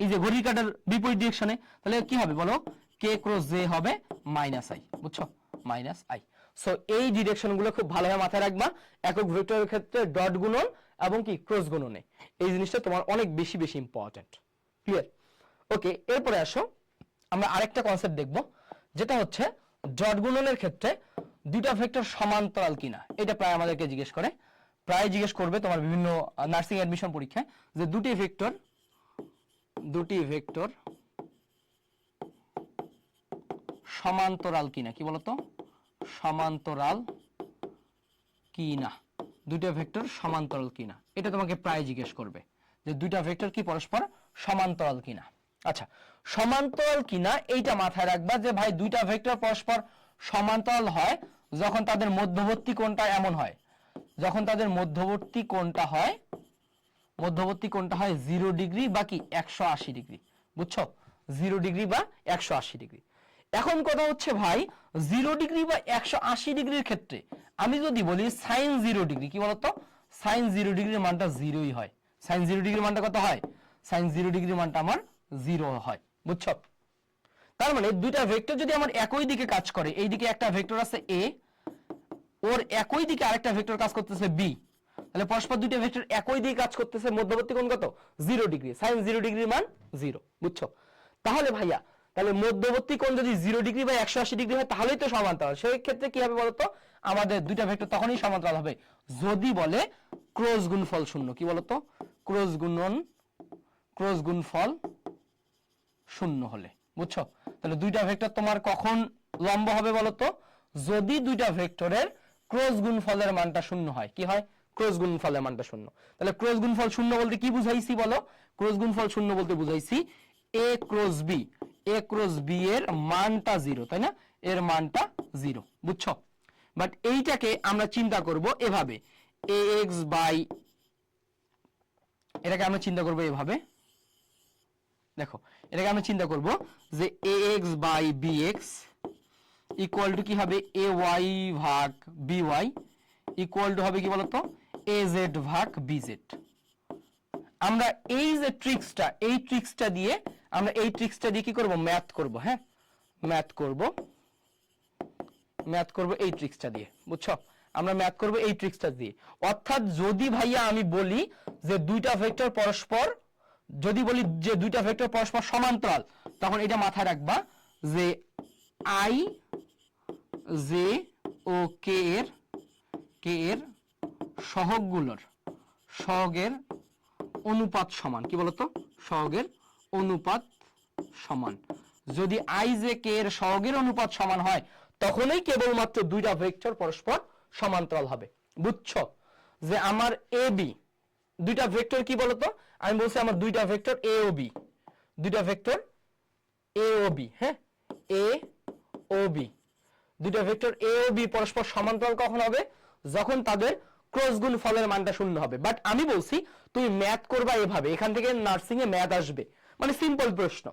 Speaker 1: এই যে ঘড়ি কাঁটার বিপরীত ডিরেকশনে, তাহলে কি হবে বলো? কে ক্রস জে হবে মাইনাস আই। বুঝছো? Minus I. সো এই ডিরেকশন গুলো খুব ভালোভাবে মাথায় রাখবা একক ভেক্টরের ক্ষেত্রে, ডট গুণন এবং কি ক্রস গুণনে। এই জিনিসটা তোমার অনেক বেশি বেশি ইম্পর্টেন্ট। ক্লিয়ার? ওকে, এরপরে আসো আমরা আরেকটা কনসেপ্ট দেখব, যেটা হচ্ছে ডট গুণনের ক্ষেত্রে দুইটা ভেক্টর সমান্তরাল কিনা। এটা প্রায় আমাদেরকে জিজ্ঞেস করে, প্রায় জিজ্ঞেস করবে তোমার বিভিন্ন নার্সিং অ্যাডমিশন পরীক্ষায় যে দুটি ভেক্টর সমান্তরাল কিনা। কি বলতো? সমান্তরাল কিনা, দুইটা ভেক্টর সমান্তরাল কিনা, এটা তোমাকে প্রায় জিজ্ঞেস করবে যে দুইটা ভেক্টর কি পরস্পর সমান্তরাল কিনা। আচ্ছা, সমান্তরাল কিনা এইটা মাথায় রাখবা যে ভাই দুইটা ভেক্টর পরস্পর সমান্তরাল হয় যখন তাদের মধ্যবর্তী কোণটা এমন হয়, যখন তাদের মধ্যবর্তী কোণটা হয় 0 ডিগ্রি বা কি 180 ডিগ্রি। বুঝছো? 0 ডিগ্রি বা 180 ডিগ্রি। এখন কথা হচ্ছে ভাই 0 ডিগ্রি বা 180 ডিগ্রির ক্ষেত্রে আমি যদি বলি সাইন 0 ডিগ্রি, কি বলতো সাইন 0 ডিগ্রির মানটা 0ই হয়। সাইন 0 ডিগ্রির মানটা কত হয়? সাইন 0 ডিগ্রির মানটা আমার 0 হয়। বুঝছো? তার মানে দুইটা ভেক্টর যদি আমার একই দিকে কাজ করে, এই দিকে একটা ভেক্টর আছে a, ওর একই দিকে আরেকটা ভেক্টর কাজ করতেছে b, তাহলে পরস্পর দুইটা ভেক্টর একই দিকে কাজ করতেছে, মধ্যবর্তী কোণ কত? 0 ডিগ্রি। সাইন 0 ডিগ্রির মান 0। বুঝছো? তাহলে ভাইয়া তাহলে মধ্যবর্তী কোণ যদি 0 ডিগ্রি বা 180 ডিগ্রি হয় তাহলেই তো সমান্তরাল। সেই ক্ষেত্রে কি হবে বলতো? আমাদের দুইটা ভেক্টর তখনই সমান্তরাল হবে যদি বলে ক্রস গুণফল শূন্য। কি বলতো? ক্রস গুণফল শূন্য হলে। বুঝছো? তাহলে দুইটা ভেক্টর তোমার কখন লম্ব হবে বলতো? যদি দুইটা ভেক্টরের ক্রস গুণফলের মানটা শূন্য হয়। কি হয়? ক্রস গুণফলের মানটা শূন্য। তাহলে ক্রস গুণফল শূন্য বলতে কি বুঝাইছি বলো? ক্রস গুণফল শূন্য বলতে বুঝাইছি a ক্রস b এর মানটা 0, তাই না? এর মানটা 0। বুঝছো? বাট এইটাকে আমরা চিন্তা করব এভাবে, ax বাই, এটাকে আমরা চিন্তা করবো এভাবে, দেখো এটাকে আমরা চিন্তা করব যে ax by bx equal to কি হবে ay ভাগ by ইকুয়াল টু হবে কি বলতো az ভাগ bz। আমরা এই যে ট্রিক্সটা, এই ট্রিক্সটা দিয়ে আমরা এই ট্রিক্সটা দিয়ে কি করব, ম্যাথ করব। হ্যাঁ, ম্যাথ করব এই ট্রিক্সটা দিয়ে, বুঝছো? আমরা ম্যাথ করব এই ট্রিক্সটা দিয়ে। অর্থাৎ যদি ভাইয়া আমি বলি যে দুইটা ভেক্টর পরস্পর, যদি বলি যে দুইটা ভেক্টর পরস্পর সমান্তরাল, তখন এটা মাথায় রাখবা যে i j ও k এর সহগের অনুপাত সমান, কি বলতো, সহগের অনুপাত সমান। যদি i j k এর সহগের অনুপাত সমান হয় তখনই কেবলমাত্র দুইটা ভেক্টর পরস্পর সমান্তরাল হবে। বুঝছো যে আমার এ বি দুইটা ভেক্টর, কি বলতো, আমি বলছি আমার দুইটা ভেক্টর এ ও বি, দুইটা ভেক্টর এ ও বি, হ্যাঁ এ ও বি, দুইটা ভেক্টর এ ও বি পরস্পর সমান্তরাল কখন হবে, যখন তাদের ক্রস গুণফলের মানটা শূন্য হবে। বাট আমি বলছি তুমি ম্যাথ করবা এভাবে, এখান থেকে নার্সিং এ ম্যাথ আসবে, মানে সিম্পল প্রশ্ন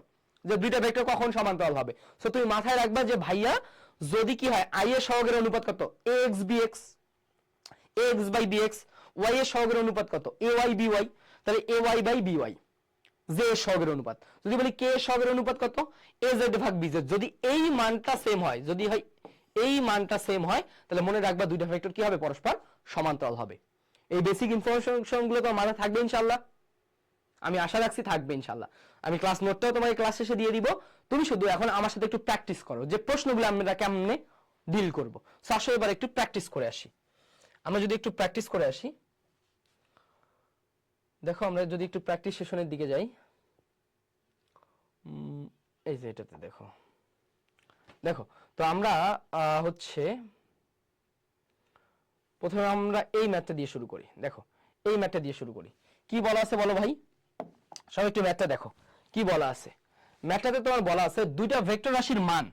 Speaker 1: যে দুইটা ভেক্টর কখন সমান্তরাল হবে। সো তুমি মাথায় রাখবা যে ভাইয়া যদি কি হয় i এর সহগের অনুপাত কত ax bx, ax by bx, y এর সহগের অনুপাত কত ay by, তাহলে ay বাই by, j এর সহগের অনুপাত। যদি বলি k এর সহগের অনুপাত কত az ভাগ bz, যদি এই মানটা সেম হয়, যদি হয় এই মানটা সেম হয়, তাহলে মনে রাখবা দুইটা ভেক্টর কি হবে, পরস্পর সমান্তরাল হবে। এই বেসিক ইনফরমেশন গুলো তো মাথায় থাকবে ইনশাআল্লাহ, আমি আশা রাখছি থাকবে ইনশাআল্লাহ। আমি ক্লাস নোটটাও তোমাকে ক্লাস শেষে দিয়ে দিব, তুমি শুধু এখন আমার সাথে একটু প্র্যাকটিস করো যে প্রশ্নগুলো আমরা কেমনে ডিল করব। সো আসো এবার একটু প্র্যাকটিস করে আসি। আমরা যদি একটু প্র্যাকটিস করে আসি, দেখো আমরা যদি একটু প্র্যাকটিস সেশনের দিকে যাই, এই যে এটাতে দেখো, দেখো তো আমরা হচ্ছে প্রথমে আমরা এই ম্যাথটা দিয়ে শুরু করি। দেখো এই ম্যাথটা দিয়ে শুরু করি, কি বলা আছে বলো ভাই, সবাই একটু ম্যাথটা দেখো কি বলা আছে। ম্যাথটাতে তোমার বলা আছে দুইটা ভেক্টর রাশির মান,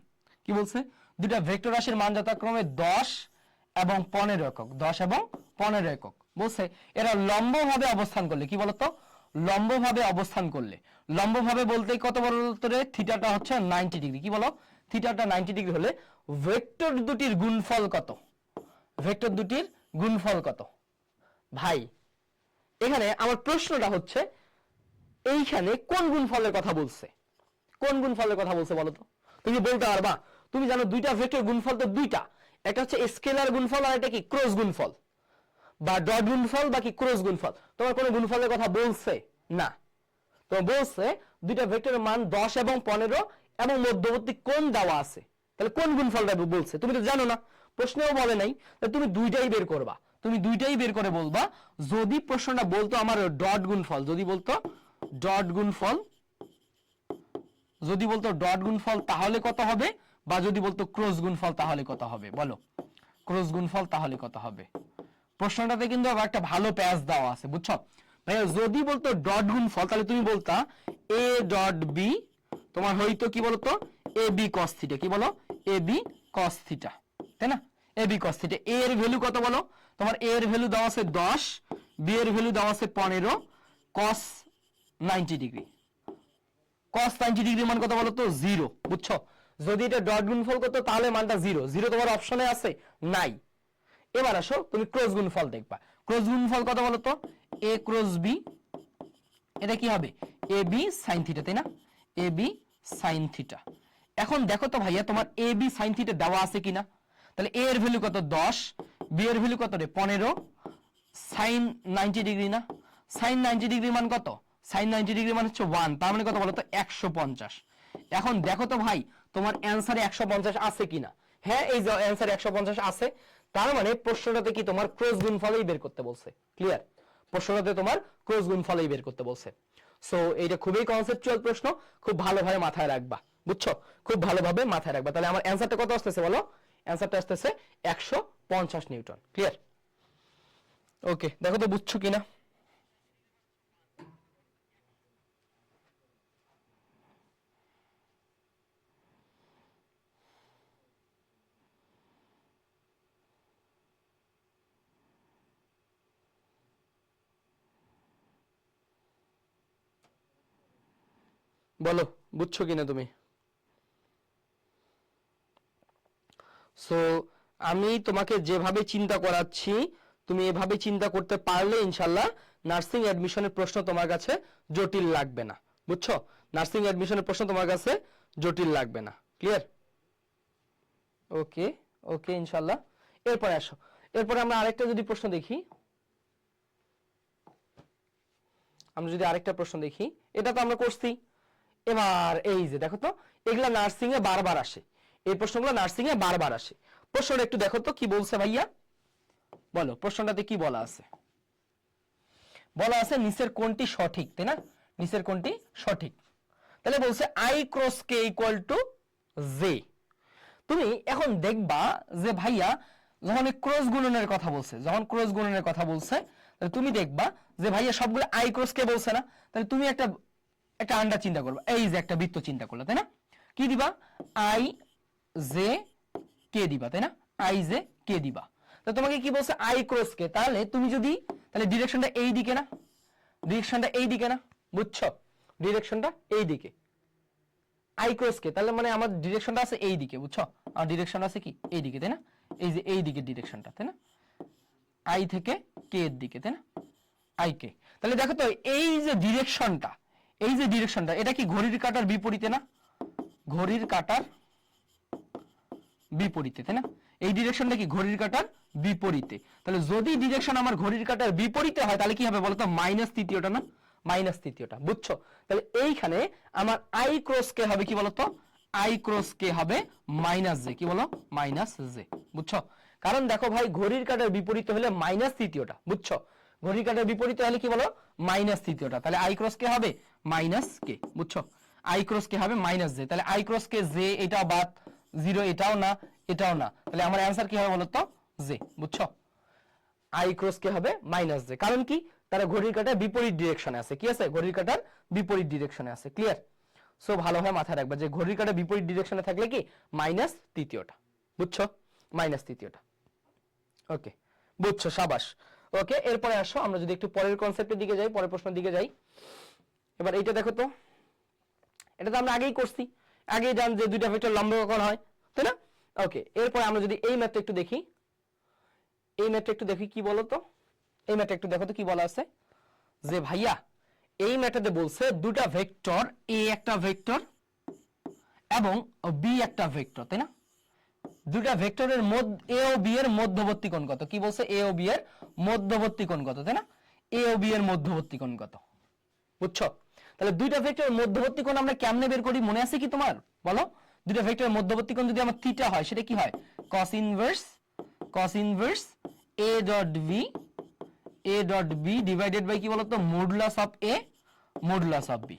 Speaker 1: কি বলছে, দুইটা ভেক্টর রাশির মান যথাক্রমে 10 এবং 15 একক, 10 এবং 15 একক। বলছে এরা লম্বভাবে অবস্থান করলে, কি বলতো, লম্বভাবে অবস্থান করলে, লম্বভাবে বলতে কত বলতো রে, থিটাটা হচ্ছে 90 ডিগ্রি, কি বলো, থিটাটা 90 ডিগ্রি হলে ভেক্টর দুটির গুণফল কত, ভেক্টর দুটির গুণফল কত। ভাই এখানে আমার প্রশ্নটা হচ্ছে এইখানে কোন গুণফলের কথা বলছে, কোন গুণফলের কথা বলছে বলো তো, তুমি বলতে পারবা? তুমি জানো দুইটা ভেক্টর গুণফল তো দুইটা, একটা হচ্ছে স্কেলার গুণফল আর এটা কি ক্রস গুণফল, বা ডট গুণফল বা কি ক্রস গুণফল। তোমার কোনো গুণফলের কথা বলছে না, তো বলছে দুইটা ভেক্টরের মান 10 এবং 15 এবং মধ্যবর্তী কোণ দেওয়া আছে, তাহলে কোন গুণফলটা বলছে তুমি তো জানো না, প্রশ্নেও বলে নাই, তাহলে তুমি দুইটাই বের করবা, তুমি দুইটাই বের করে বলবা। যদি প্রশ্নটা বলতো আমার ডট গুণফল, যদি বলতো ডট গুণফল, যদি বলতো ডট গুণফল তাহলে কত হবে, বা যদি বলতো ক্রস গুণফল তাহলে কত হবে, বলো ক্রস গুণফল তাহলে কত হবে। প্রশ্নটাতে কিন্তু আবার একটা ভালো প্যাচ দেওয়া আছে, বুঝছো ভাইয়া। যদি বলতো ডট গুণফল তাহলে তুমি বলতা a ডট বি তোমার হইতো কি বলতো এ বি কস থিটা, কি বলো এ বি কস থিটা, তাই না, A B cos theta. a এর ভ্যালু কত বলো, তোমার a এর ভ্যালু দেওয়া আছে 10, b এর ভ্যালু দেওয়া আছে 15, cos 90 ডিগ্রি, cos 90 ডিগ্রি মান কত বলো তো 0, বুঝছো। যদি এটা ডট গুণফল করতো তাহলে মানটা 0, 0 তোমার অপশনে আছে নাই। এবার আসো তুমি ক্রস গুণফল দেখবা, ক্রস গুণফল কত বলো তো a ক্রস b, এটা কি হবে এ বি সাইন থিটা, তাই না, এ বি সাইন থিটা। এখন দেখো তো ভাইয়া তোমার এ বি সাইন থিটা দেওয়া আছে কিনা, তাহলে a এর ভ্যালু কত 10, b এর ভ্যালু কত রে 15, সাইন 90 ডিগ্রি না, সাইন 90 ডিগ্রি মান কত, সাইন 90 ডিগ্রি মান হচ্ছে 1, তার মানে কত বলো তো 150। এখন দেখো তো ভাই তোমার অ্যানসারে 150 আছে কিনা, হ্যাঁ এই যে অ্যানসার 150 আছে, তার মানে প্রশ্নটাতে কি তোমার ক্রস গুণফলই বের করতে বলছে, ক্লিয়ার, প্রশ্নটাতে তোমার ক্রস গুণফলই বের করতে বলছে। সো এইটা খুবই কনসেপচুয়াল প্রশ্ন, খুব ভালোভাবে মাথায় রাখবা, বুঝছো, খুব ভালোভাবে মাথায় রাখবা। তাহলে আমার অ্যানসারটা কত আসতেছে বলো, অ্যানসারটা আসতেছে 150 নিউটন, ক্লিয়ার। ওকে দেখো তো বুঝছো কিনা। বলো বুঝছো কিনা তুমি? সো আমি তোমাকে যেভাবে চিন্তা করাচ্ছি তুমি এভাবে চিন্তা করতে পারলে ইনশাল্লাহ নার্সিং অ্যাডমিশনের প্রশ্ন তোমার কাছে জটিল লাগবে না। বুঝছো? নার্সিং অ্যাডমিশনের প্রশ্ন তোমার কাছে জটিল লাগবে না। ক্লিয়ার? ওকে ওকে ইনশাল্লাহ। এরপরে আসো, এরপরে আমরা আরেকটা যদি প্রশ্ন দেখি, আমরা যদি আরেকটা প্রশ্ন দেখি, এটা তো আমরা করছি। এবার এই যে দেখো তো, এগুলা নার্সিং এ বারবার আসে, এই প্রশ্নগুলো নার্সিং এ বারবার আসে। প্রশ্নটা একটু দেখো তো কি বলছে ভাইয়া, বলো প্রশ্নটাতে কি বলা আছে? বলা আছে নিচের কোনটি সঠিক, তাই না? নিচের কোনটি সঠিক? তাহলে বলছে I cross K equal to J. তুমি এখন দেখবা যে ভাইয়া যখন ক্রস গুণনের কথা বলছে, যখন ক্রস গুণনের কথা বলছে, তাহলে তুমি দেখবা যে ভাইয়া সবগুলো আই ক্রস কে বলছে না, তাহলে তুমি একটা একটা আন্ডার চিন্তা করবা, এই যে একটা বৃত্ত চিন্তা করলা, তাই না? কি দিবা? আই জে কে দিবা, তাই না? আই জে কে দিবা। তো তোমাকে কি বলছে? আই ক্রস কে। তাহলে তুমি যদি, তাহলে ডিরেকশনটা এই দিকে না, ডিরেকশনটা এই দিকে না, বুঝছো? ডিরেকশনটা এই দিকে, আই ক্রস কে, তাহলে মানে আমার ডিরেকশনটা আছে এই দিকে, বুঝছো? আর ডিরেকশন আছে কি এই দিকে, তাই না? এই যে এই দিকে ডিরেকশনটা, তাই না? আই থেকে কে এর দিকে, তাই না? I K. তাহলে দেখো তো এই যে ডিরেকশনটা, এই যে ডিরেকশনটা, এটা কি ঘড়ির কাঁটার বিপরীতে না? ঘড়ির কাঁটার বিপরীতে, তাই না? এই ডিরেকশনটা কি ঘড়ির কাঁটার বিপরীতে। তাহলে যদি ডিরেকশন আমার ঘড়ির কাঁটার বিপরীতে হয় তাহলে কি হবে বলতো? মাইনাস তৃতীয়টা না, মাইনাস তৃতীয়টা, বুঝছো? তাহলে এইখানে আমার আই ক্রস কে হবে কি বলতো? আই ক্রস কে হবে মাইনাস জে, কি বলো? মাইনাস জে, বুঝছো? কারণ দেখো ভাই ঘড়ির কাঁটার বিপরীতে হলে মাইনাস তৃতীয়টা, বুঝছো? ঘড়ির কাঁটার বিপরীতে হলে কি বলো? মাইনাস তৃতীয়টা। তাহলে আই ক্রস কে হবে মাইনাস কে, বুঝছো? আই ক্রস কে হবে মাইনাস জে। তাহলে আই ক্রস কে জে, এটাও বাদ, জিরো এটাও না, এটাও না, তাহলে আমার অ্যান্সার কি হবে বলতো? জে, বুঝছো? আই ক্রস কে হবে মাইনাস জে। কারণ কি? তারা ঘড়ির কাঁটার বিপরীত ডিরেকশনে আছে। কি আছে? ঘড়ির কাঁটার বিপরীত ডিরেকশনে আছে। ক্লিয়ার? সো ভালোভাবে মাথায় রাখবা যে ঘড়ির কাঁটার বিপরীত ডিরেকশনে থাকলে কি মাইনাস তৃতীয়টা, বুঝছো? মাইনাস তৃতীয়টা। ওকে, বুঝছো? সাবাস। ওকে, এরপরে আসো আমরা যদি একটু পরের কনসেপ্টের দিকে যাই, পরের প্রশ্নের দিকে যাই। এবার এইটা দেখো তো, এটা তো আমরা আগেই করছি, আগেই জান যে দুইটা ভেক্টর লম্ব কখন হয়, তাই না? ওকে, এরপর আমরা যদি এই ম্যাথটা একটু দেখি, এই ম্যাথটা একটু দেখি কি বলো তো, এই ম্যাথটা একটু দেখো তো কি বলা আছে। যে ভাইয়া এই ম্যাথটাতে বলছে দুটা ভেক্টর, এ একটা ভেক্টর এবং বি একটা ভেক্টর, তাই না? দুটা ভেক্টরের এ ও বি এর মধ্যবর্তী কোণ কত? কি বলছে? এ ও বি এর মধ্যবর্তী কোণ কত, তাই না? এ ও বি এর মধ্যবর্তী কোণ কত, বুঝছো? তাহলে দুইটা ভেক্টরের মধ্যবর্তী কোণ আমরা কেমনে বের করি মনে আছে কি তোমার? বলো। দুইটা ভেক্টরের মধ্যবর্তী কোণ যদি আমার থিটা হয় সেটা কি হয়? cos inverse a dot b divided by কি বলতো? Modulus of a modulus of b।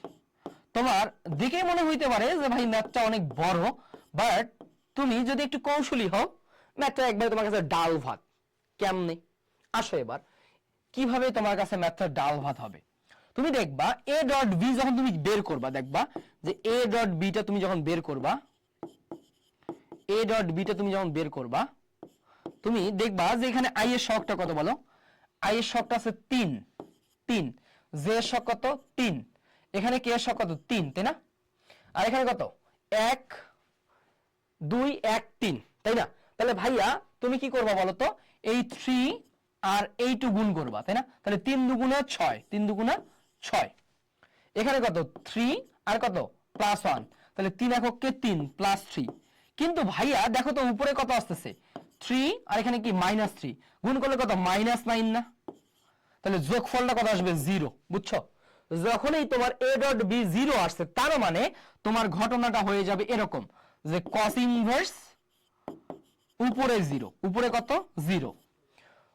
Speaker 1: তোমার দেখে মনে হইতে পারে যে ভাই ম্যাথটা অনেক বড়, বাট তুমি যদি একটু কৌশলী হও ম্যাথটা একবারে তোমার কাছে ডাল ভাত। কেমনে? আসো এবার কিভাবে তোমার কাছে ম্যাথটা ডাল ভাত হবে। তুমি দেখবা এ ডট বি যখন তুমি বের করবা, দেখবা যে এ ডট বিটা তুমি যখন বের করবা, এ ডট বিটা তুমি যখন বের করবা, তুমি দেখবা যে এখানে আই এর শকটা কত বলো? আই এর শকটা আছে 3, জে এর শক কত? 3, এখানে কে এর শক কত? 3, তাই না? আর এখানে কত? 1 2 1 3, তাই না? তাহলে ভাইয়া তুমি কি করবা বলো তো? এই 3 আর এই 2 গুণ করবা, তাই না? তাহলে 3 দুগুণে 6, 3 দুগুণে 6, এখানে কত? 3 আর কত? প্লাস 1, তাহলে 3 এককে 3 প্লাস 3। কিন্তু ভাইয়া দেখো তো উপরে কত আসতেছে? 3 আর এখানে কি -3, গুণ করলে কত? -9 না? তাহলে যোগফলটা কত আসবে? 0, বুঝছো? যখনই তোমার a ডট b 0 আসছে তার মানে তোমার ঘটনাটা হয়ে যাবে এরকম যে cos ইনভার্স উপরে 0, উপরে কত? 0।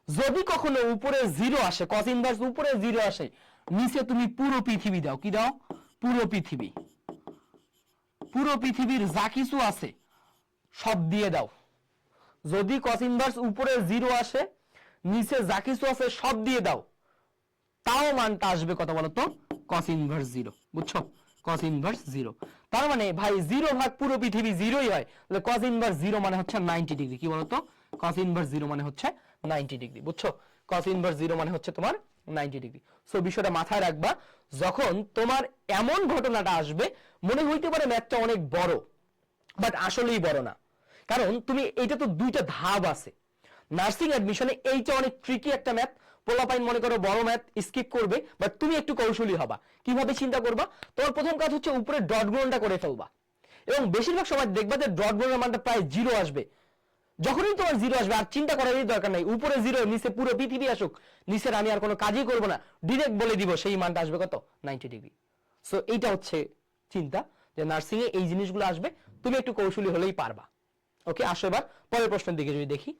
Speaker 1: যদি কখনো উপরে 0 আসে, cos ইনভার্স উপরে 0 আসে, নিচে তুমি পুরো পৃথিবী দাও। কি দাও? পুরো পৃথিবী, পুরো পৃথিবীর যা কিছু আছে সব দিয়ে দাও। যদি cos ইনভার্স উপরে 0 আসে, নিচে যা কিছু আছে সব দিয়ে দাও, তাও মানটা আসবে কত বলতো? cos ইনভার্স 0, বুঝছো? cos inverse 0। তার মানে ভাই 0 ভাগ পুরো পৃথিবী 0ই হয়, তাহলে cos ইনভার্স 0 মানে হচ্ছে 90 ডিগ্রি। কি বলতো? cos ইনভার্স 0 মানে হচ্ছে 90 ডিগ্রি, বুঝছো? cos ইনভার্স 0 মানে হচ্ছে তোমার 90 ডিগ্রি। সো বিষয়টা মাথায় রাখবা, যখন তোমার এমন ঘটনাটা আসবে মনে হইতে পারে ম্যাথটা অনেক বড়, বাট আসলেই বড় না। কারণ তুমি এইটা তো দুইটা ধাপ আছে। নার্সিং অ্যাডমিশনে এইটা অনেক ট্রিকি একটা ম্যাথ। পোলাপাইন মনে করো বড় ম্যাথ স্কিপ করবে, বাট তুমি একটু কৌশলী হবা। কিভাবে চিন্তা করবা? তোমার প্রথম কাজ হচ্ছে উপরে ডট গুণনটা করে ফেলবা, এবং বেশিরভাগ সময় দেখবা যে ডট গুণনের মানটা প্রায় 0 আসবে। যখনই তোমার 0 আসবে আর চিন্তা করারই দরকার নাই, উপরে 0 নিচে পুরো পৃথিবী আসুক, নিচের আমি আর কোনো কাজই করব না, ডিরেক্ট বলে দিব সেই মানটা আসবে কত? 90 ডিগ্রি। সো এইটা হচ্ছে চিন্তা, যে নার্সিং এ এই জিনিসগুলো আসবে, তুমি একটু কৌশলী হলেই পারবা। ওকে, আসো এবার পরের প্রশ্নের দিকে যদি দেখি।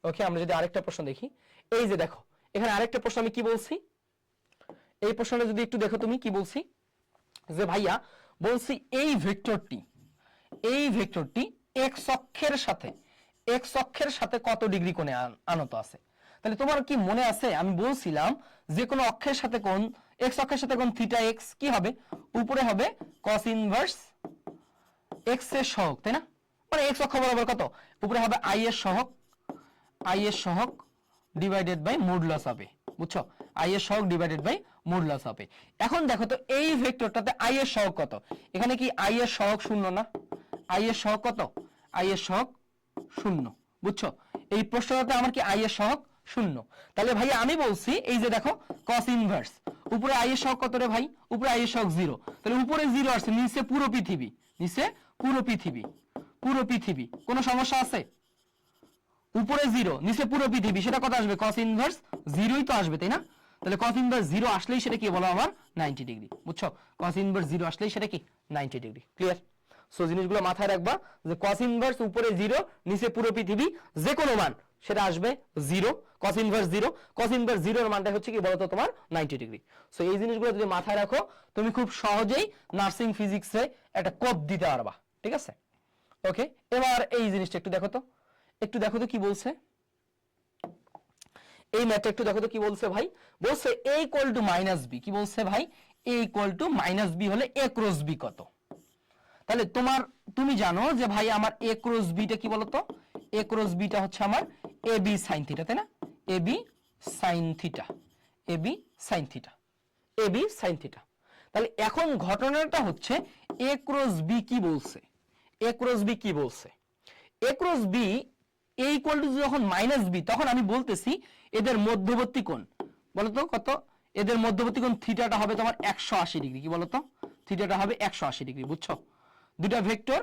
Speaker 1: ওকে, আমরা যদি আরেকটা প্রশ্ন দেখি, এই যে দেখো এখানে আরেকটা প্রশ্ন আমি কি বলছি, এই প্রশ্নটা যদি একটু দেখো তুমি কি বলছি, যে ভাইয়া বলছি এই ভেক্টরটি এক্স অক্ষের সাথে কত ডিগ্রি কোণে আনত আছে। তাহলে তোমার কি মনে আছে আমি বলছিলাম যে কোনো অক্ষের সাথে কোণ, এক্স অক্ষের সাথে কোণ থিটা এক্স কি হবে? উপরে হবে cos ইনভার্স এক্স এর সহগ, তাই না? মানে এক্স অক্ষ বরাবর কত? উপরে হবে আই এর সহগ ডিভাইডেড বাই মডুলাস হবে, বুঝছো? আই এর সহগ ডিভাইডেড বাই মডুলাস হবে। এখন দেখো তো এই ভেক্টরটাতে আই এর সহগ কত? এখানে কি আই এর সহগ শূন্য না? আই এর সহগ কত? আই এর সহগ শূন্য, বুঝছো? এই প্রশ্নটাতে আমার কি আই এর সহগ শূন্য। তাহলে ভাই আমি বলছি এই যে দেখো cos ইনভার্স, উপরে আই এর সহগ কত রে ভাই? উপরে আই এর সহগ 0। তাহলে উপরে 0 আসছে, নিচে পুরো পৃথিবী, পুরো পৃথিবী। কোনো সমস্যা আছে? উপরে 0 নিচে পুরো পৃথিবী, সেটা কত আসবে? cos ইনভার্স 0ই তো আসবে, তাই না? তাহলে cos ইনভার্স 0 আসলেই সেটা কি বলো আমার 90 ডিগ্রি, বুঝছো? cos ইনভার্স 0 আসলেই সেটা কি 90 ডিগ্রি। ক্লিয়ার? সো জিনিসগুলো মাথায় রাখবা যে cos ইনভার্স উপরে 0 নিচে পুরো পৃথিবী, যে কোনো মান সেটা আসবে 0। cos ইনভার্স 0, cos ইনভার্স 0 এর মানটা হচ্ছে কি বলতো তোমার 90 ডিগ্রি। সো এই জিনিসগুলো যদি মাথায় রাখো তুমি খুব সহজেই নার্সিং ফিজিক্সে একটা কোপ দিতে পারবা, ঠিক আছে? ওকে, এবার এই জিনিসটা একটু দেখো তো কি বলছে এই ম্যাথটা, একটু দেখো তো কি বলছে ভাই। বলছে a equal to minus B, কি বলছে ভাই? a equal to minus B হলে a ক্রস বি কত? তাহলে তুমি জানো যে ভাই আমার a ক্রস বিটা কি বলতো? a ক্রস বিটা হচ্ছে আমার ab sin থিটা, তাই না? ab sin theta. তাহলে এখন ঘটনাটা হচ্ছে a ক্রস b কি বলছে? a cross b a equal two যখন মাইনাস বি, তখন আমি বলতেছি এদের মধ্যবর্তী কোণ বলতো কত? এদের মধ্যবর্তী কোণ থিটাটা হবে তোমার 180 ডিগ্রি। কি বলতো? থিটাটা হবে 180 ডিগ্রি, বুঝছো? দুটা vector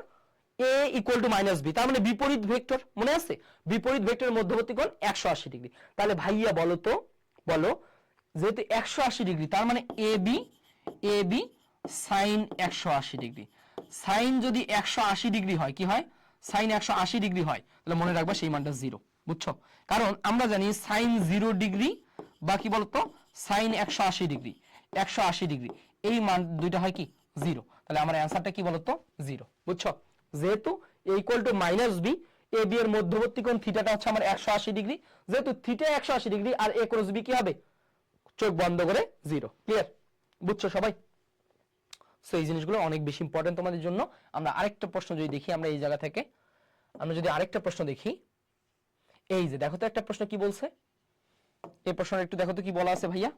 Speaker 1: a equal to minus B, তার মানে বিপরীত ভেক্টর, মনে আছে? বিপরীত ভেক্টরের মধ্যবর্তী কোণ 180 ডিগ্রি। তাহলে ভাইয়া বলো যেহেতু 180 ডিগ্রি, তার মানে ab sin 180 ডিগ্রি। সাইন যদি 180 ডিগ্রি হয়, কি হয়? সাইন 180 ডিগ্রি হয়, তাহলে মনে রাখবা সেই মানটা 0, বুঝছো? কারণ আমরা জানি সাইন 0 ডিগ্রি বা কি বলতো সাইন 180 ডিগ্রি, এই মান দুইটা হয় কি 0। তাহলে আমার অ্যানসারটা কি বলতো 0, বুঝছো? যেহেতু a equal to minus B, A B এর মধ্যবর্তী কোণ থিটাটা হচ্ছে আমার 180 ডিগ্রি, যেহেতু থিটা 180 ডিগ্রি আর a ক্রস বি কি হবে? চোখ বন্ধ করে 0। ক্লিয়ার? বুঝছো সবাই? সো এই জিনিসগুলো অনেক বেশি ইম্পর্টেন্ট তোমাদের জন্য। আমরা আরেকটা প্রশ্ন যদি দেখি, আমরা এই জায়গা থেকে আমরা যদি আরেকটা প্রশ্ন দেখি, এই যে দেখো তো একটা প্রশ্ন কি বলছে, এই প্রশ্নটা একটু দেখো তো কি বলা আছে ভাইয়া।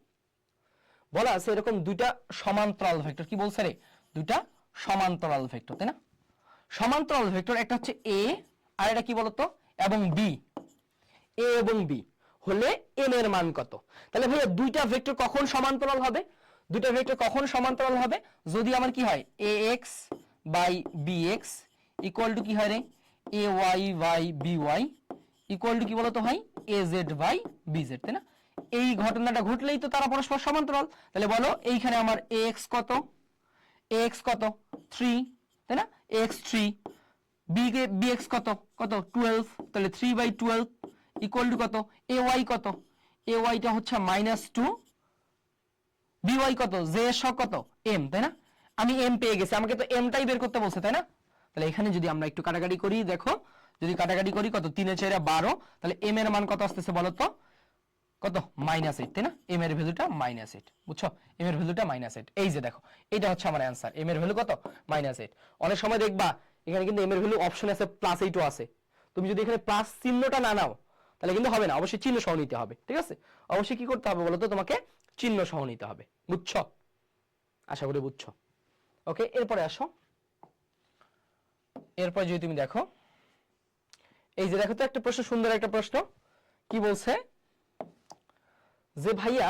Speaker 1: বলা আছে এরকম দুইটা সমান্তরাল ভেক্টর, কি বলছে রে? দুইটা সমান্তরাল ভেক্টর, তাই না? সমান্তরাল ভেক্টর একটা হচ্ছে a আর এটা কি বলতো এবং b, a এবং b হলে m এর মান কত? তাহলে ভাইয়া দুইটা ভেক্টর কখন সমান্তরাল হবে? দুইটা ভেক্টর কখন সমান্তরাল হবে? যদি আমার কি হয় ax by bx equal to কি হয় রে ay by by equal to কি বলতো ভাই az বাই bz, তাই না? এই ঘটনাটা ঘটলেই তো তারা পরস্পর সমান্তরাল। তাহলে বলো এইখানে আমার ax কত? 3, তাই না? ax 3, bx কত 12, তাহলে 3/12 ইকুয়াল টু কত? ay কত? ay টা হচ্ছে -2, by কত? j এর সহগ কত? m, তাই না? আমি m পেয়ে গেছি, আমাকে তো m টাই বের করতে বলছে, তাই না? তাহলে এখানে যদি আমরা একটু কাটাকাটি করি, দেখো যদি কাটাকাটি করি কত? 3 এর 4 12, তাহলে m এর মান কত আসতেছে বলো তো? কত? -8, তাই না? m এর ভ্যালুটা -8, বুঝছো? m এর ভ্যালুটা -8। এই যে দেখো এটা হচ্ছে আমার অ্যানসার, m এর ভ্যালু কত? -8। অনেক সময় দেখবা এখানে কিন্তু m এর ভ্যালু অপশন আছে +8ও আছে, তুমি যদি এখানে প্লাস চিহ্নটা না নাও তাহলে কিন্তু হবে না, অবশ্যই চিহ্ন সহ নিতে হবে। ঠিক আছে, অবশ্যই কি করতে হবে বলতো, তোমাকে চিহ্ন সহ নিতে হবে। বুঝছো? আশা করি বুঝছো। ওকে, এরপরে আসো। এরপর যদি তুমি দেখো, এই যে দেখো তো একটা প্রশ্ন, সুন্দর একটা প্রশ্ন। কি বলছে যে ভাইয়া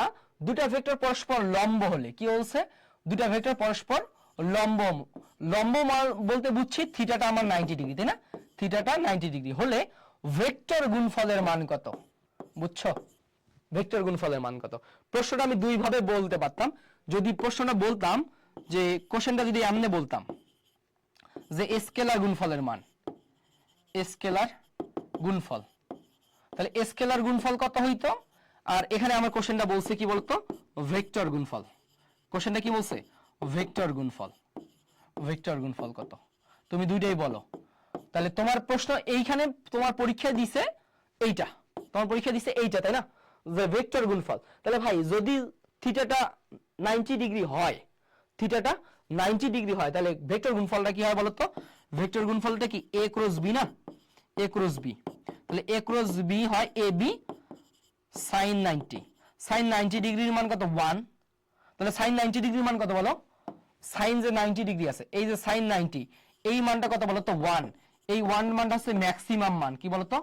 Speaker 1: দুটা ভেক্টর পরস্পর লম্ব হলে, কি বলছে, দুটা ভেক্টর পরস্পর লম্ব, লম্ব বলতে বুঝছি থিটাটা আমার 90 ডিগ্রি, তাই না? থিটাটা 90 ডিগ্রি হলে ভেক্টর গুণফলের মান কত? বুঝছো? ভেক্টর গুণফলের মান কত? প্রশ্নটা আমি দুই ভাবে বলতে পারতাম। যদি প্রশ্নটা বলতাম যে কোশ্চেনটা যদি এমনি বলতাম যে স্কেলার গুণফলের মান, স্কেলার গুণফল, তাহলে স্কেলার গুণফল কত হইতো? আর এখানে আমার কোশ্চেনটা বলছে কি বলতো, ভেক্টর গুণফল। কোশ্চেনটা কি বলছে? ভেক্টর গুণফল। ভেক্টর গুণফল কত? তুমি দুইটাই বলো। তাহলে তোমার প্রশ্ন এইখানে, তোমার পরীক্ষা দিছে এইটা, তোমার পরীক্ষা দিছে এইটা, তাই না, যে ভেক্টর গুণফল। তাহলে ভাই যদি থিটাটা 90 ডিগ্রি হয়, থিটাটা 90 ডিগ্রি হয়, তাহলে ভেক্টর গুণফলটা কি হয় বলতো? ভেক্টর গুণফলটা কি a ক্রস b না? a cross b। তাহলে a ক্রস b হয় ab sin 90। sin 90 ডিগ্রির মান কত? 1। তাহলে sin 90 ডিগ্রির মান কত বলো? sin যে 90 ডিগ্রি আছে, এই যে sin 90, এই মানটা কত বলো তো? 1। এই 1 মানটা হচ্ছে ম্যাক্সিমাম মান, কি বলতো?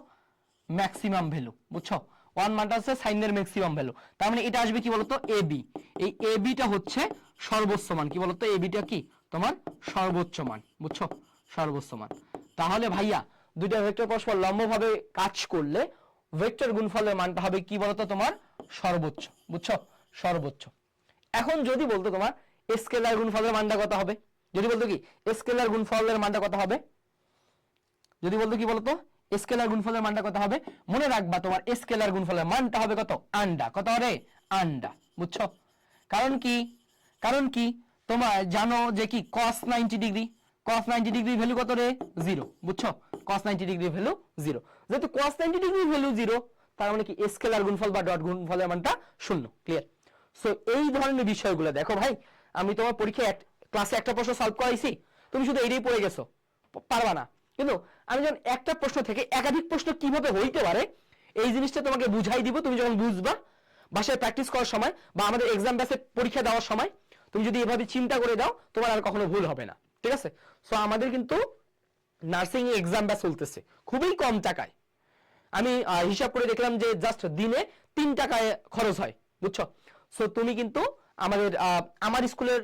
Speaker 1: Maximum value. বুঝছো? 1 মানটা হচ্ছে সাইনের ম্যাক্সিমাম ভ্যালু। তার মানে এটা আসবে কি বলতো? ab। এই ab টা হচ্ছে সর্বোচ্চ মান, কি বলতো? ab টা কি তোমার সর্বোচ্চ মান। বুঝছো? সর্বোচ্চ মান। তাহলে ভাইয়া দুইটা ভেক্টর পরস্পর লম্বভাবে কাজ করলে ভেক্টর গুণফলের মানটা হবে কি বলতো? তোমার সর্বোচ্চ। বুঝছো? সর্বোচ্চ। এখন যদি বলতো তোমার স্কেলার গুণফলের মানটা কত হবে, যদি বলতো কি স্কেলার গুণফলের মানটা কত হবে, যদি বলতো কি বলতো স্কেলার গুণফলের মানটা কত হবে, মনে রাখবা তোমার স্কেলার গুণফলের মানটা হবে কত? আন্ডা। কত রে? আন্ডা। বুঝছো? কারণ কি, কারণ কি তোমার জানো যে কি cos 90 degree, cos 90 degree value কত রে? 0। বুঝছো? cos 90 degree value 0। যেহেতু cos 90 ডিগ্রি ভ্যালু 0, তার মানে কি স্কেলার গুণফল বা ডট গুণফলের মানটা 0। ক্লিয়ার? সো এই ধরনের বিষয়গুলো দেখো ভাই, আমি তোমার পরীক্ষায় ক্লাসে একটা প্রশ্ন সলভ করাইছি, তুমি শুধু এইটাই পড়ে গেছো, পারবা না। কিন্তু আমি যখন একটা প্রশ্ন থেকে একাধিক প্রশ্ন কিভাবে হইতে পারে এই জিনিসটা তোমাকে বুঝাই দিব, তুমি যখন বুঝবা বাসায় প্র্যাকটিস করার সময় বা আমাদের এক্সাম ব্যাচে পরীক্ষা দেওয়ার সময় তুমি যদি এভাবে চিন্তা করে দাও, তোমার আর কখনো ভুল হবে না। ঠিক আছে? সো আমাদের কিন্তু নার্সিং এক্সাম ব্যাচ চলতেছে খুবই কম টাকায়। আমি হিসাব করে দেখলাম যে জাস্ট দিনে 3 টাকায় খরচ হয়। বুঝছো? সো তুমি কিন্তু আমাদের আমার স্কুলের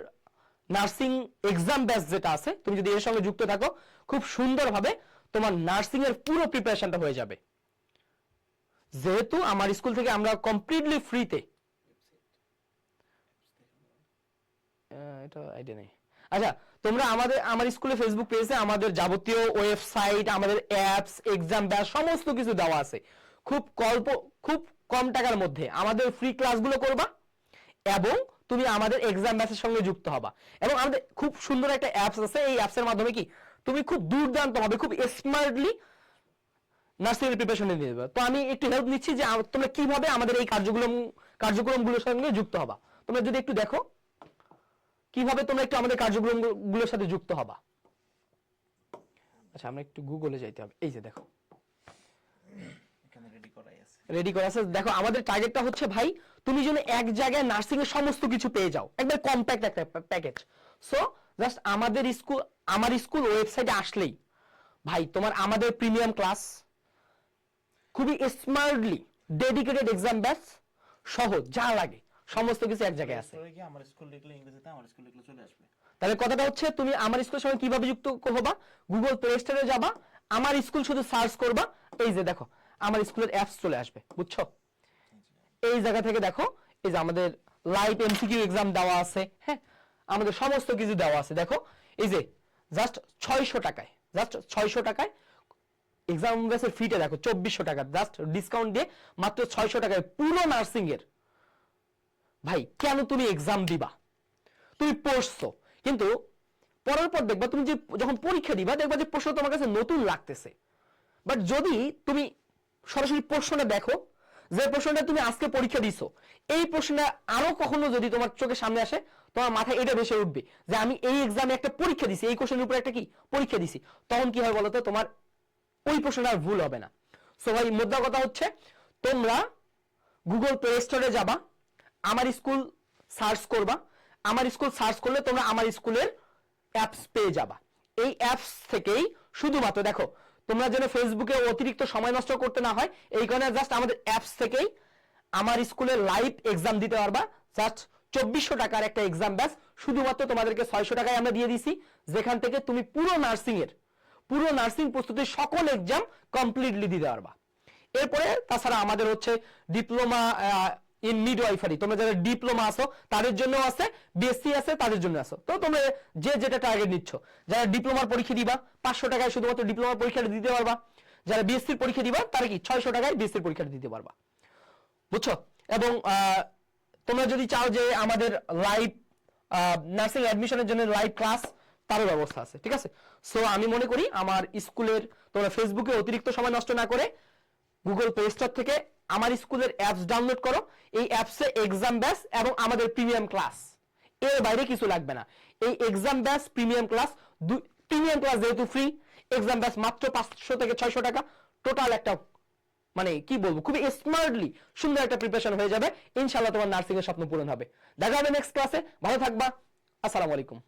Speaker 1: নার্সিং এক্সাম ব্যাচ যেটা আছে, তুমি যদি এর সঙ্গে যুক্ত থাকো, খুব সুন্দরভাবে তোমার নার্সিং এর পুরো প্রিপারেশনটা হয়ে যাবে। যেহেতু আমার স্কুল থেকে আমরা কমপ্লিটলি ফ্রিতে, এটা আইডিয়া নেই। আচ্ছা, তোমরা আমার স্কুলে ফেসবুক পেজে আমাদের যাবতীয় ওয়েবসাইট, আমাদের অ্যাপস, এক্সাম ব্যাচ সমস্ত কিছু দেওয়া আছে। খুব কম টাকার মধ্যে আমাদের ফ্রি ক্লাসগুলো করবা এবং তুমি আমাদের এক্সাম ব্যাচের সঙ্গে যুক্ত হবা। এবং আমাদের খুব সুন্দর একটা অ্যাপস আছে, এই অ্যাপসের মাধ্যমে কি তুমি খুব দুর্দান্ত ভাবে, খুব স্মার্টলি নার্সিং এর প্রিপারেশন নিয়ে নেবে। তো আমি একটু হেল্প নিচ্ছি যে তোমরা কিভাবে আমাদের এই কার্যক্রমগুলোর সঙ্গে যুক্ত হবা। তোমরা যদি একটু দেখো কিভাবে তোমরা একটু আমাদের কার্যক্রমগুলোর সাথে যুক্ত হবা। আচ্ছা, আমরা একটু গুগলে যাইতে হবে। এই যে দেখো এখানে রেডি করা আছে। দেখো আমাদের টার্গেটটা হচ্ছে ভাই, তুমি যেন এক জায়গায় নার্সিং এর সমস্ত কিছু পেয়ে যাও, একবার কম্প্যাক্ট একটা প্যাকেজ। সো জাস্ট আমার স্কুল ওয়েবসাইটে আসলেই ভাই তোমার আমাদের প্রিমিয়াম ক্লাস, খুবই স্মার্টলি ডেডিকেটেড এক্সাম ব্যাচ সহ যা লাগে সমস্ত কিছু এক জায়গায় আছে।
Speaker 2: আমার স্কুল লিখলে ইংরেজিতে আমার স্কুল লিখলে চলে আসবে।
Speaker 1: তাহলে কথাটা হচ্ছে তুমি আমার স্কুলের সঙ্গে কিভাবে যুক্ত হবা, গুগল প্লে স্টোরে যাবা, আমার স্কুল শুধু সার্চ করবা, এই যে দেখো আমার স্কুলের অ্যাপস চলে আসবে। বুঝছো? এই জায়গা থেকে দেখো, এই যে আমাদের লাইভ এমসিকিউ এক্সাম দেওয়া আছে, হ্যাঁ আমাদের সমস্ত কিছু দেওয়া আছে। দেখো এই যে জাস্ট 600 টাকায়, জাস্ট 600 টাকায় এক্সাম ব্যাচের ফিটা দেখো 2400 টাকা, জাস্ট ডিসকাউন্ট দিয়ে মাত্র 600 টাকায় পুরো নার্সিং এর। ভাই কেন তুমি এক্সাম দিবা? তুমি পড়ছো, কিন্তু পড়ার পর দেখবা তুমি যে যখন পরীক্ষা দিবা দেখবা যে প্রশ্ন তোমার কাছে নতুন লাগতেছে। বাট যদি তুমি সরাসরি প্রশ্নটা দেখো, যে প্রশ্নটা তুমি আজকে পরীক্ষা দিছো, এই প্রশ্নটা আরো কখনো যদি তোমার চোখের সামনে আসে, তোমার মাথায় এটা ভেসে উঠবে যে আমি এই এক্সামে একটা পরীক্ষা দিছি, এই কোশ্চেনের উপর একটা কি পরীক্ষা দিছি। তখন কি হয় বলতো, তোমার ওই প্রশ্নটা আর ভুল হবে না। সো ভাই মোদ্দা কথা হচ্ছে তোমরা গুগল প্লে স্টোরে যাবা, আমার স্কুল সার্চ করবা, আমার স্কুল সার্চ করলে তোমরা আমার স্কুলের অ্যাপস পেয়ে যাবা। এই অ্যাপস থেকেই শুধুমাত্র দেখো, তোমরা যেন ফেসবুকে অতিরিক্ত সময় নষ্ট করতে না হয়, এই কারণে জাস্ট আমাদের অ্যাপস থেকেই আমার স্কুলের লাইভ এক্সাম দিতে পারবা। জাস্ট 2400 টাকার একটা এক্সাম ব্যাচ, শুধুমাত্র তোমাদেরকে 600 টাকায় আমরা দিয়ে দিছি, যেখান থেকে তুমি পুরো নার্সিং প্রস্তুতির সকল এক্সাম কমপ্লিটলি দিতে পারবা। এরপরে তাছাড়া আমাদের হচ্ছে ডিপ্লোমা ইন মিডওয়াইফারি, তোমরা যারা ডিপ্লোমা আছো তাদের জন্য আছে, বিএসসি আছে তাদের জন্য আছে। তো তোমরা যে যেটা টার্গেট নিচ্ছ, যারা ডিপ্লোমার পরীক্ষা দিবা 500 টাকায় শুধুমাত্র ডিপ্লোমার পরীক্ষাটা দিতে পারবা, যারা বিএসসির পরীক্ষা দিবা তারা কি 600 টাকায় বিএসসির পরীক্ষাটা দিতে পারবা, বুঝছো? এবং তোমরা যদি চাও যে আমাদের লাইভ নার্সিং অ্যাডমিশনের জন্য লাইভ ক্লাস, তারও ব্যবস্থা আছে, ঠিক আছে? সো আমি মনে করি আমার স্কুলের, তোমরা ফেসবুকে অতিরিক্ত সময় নষ্ট না করে গুগল প্লে স্টোর থেকে আমার স্কুলের অ্যাপস ডাউনলোড করো। এই অ্যাপসে এক্সাম ব্যাচ এবং আমাদের প্রিমিয়াম ক্লাস, এর বাইরে কিছু লাগবে না। এই এক্সাম ব্যাচ প্রিমিয়াম ক্লাস যেহেতু ফ্রি, এক্সাম ব্যাচ মাত্র 500 থেকে 600 টাকা, টোটাল একটা মানে কি বলবো, খুবই স্মার্টলি সুন্দর একটা প্রিপারেশন হয়ে যাবে। ইনশাআল্লাহ তোমার নার্সিং এর স্বপ্ন পূরণ হবে। দেখা হবে নেক্সট ক্লাসে, ভালো থাকবা, আসসালামু আলাইকুম।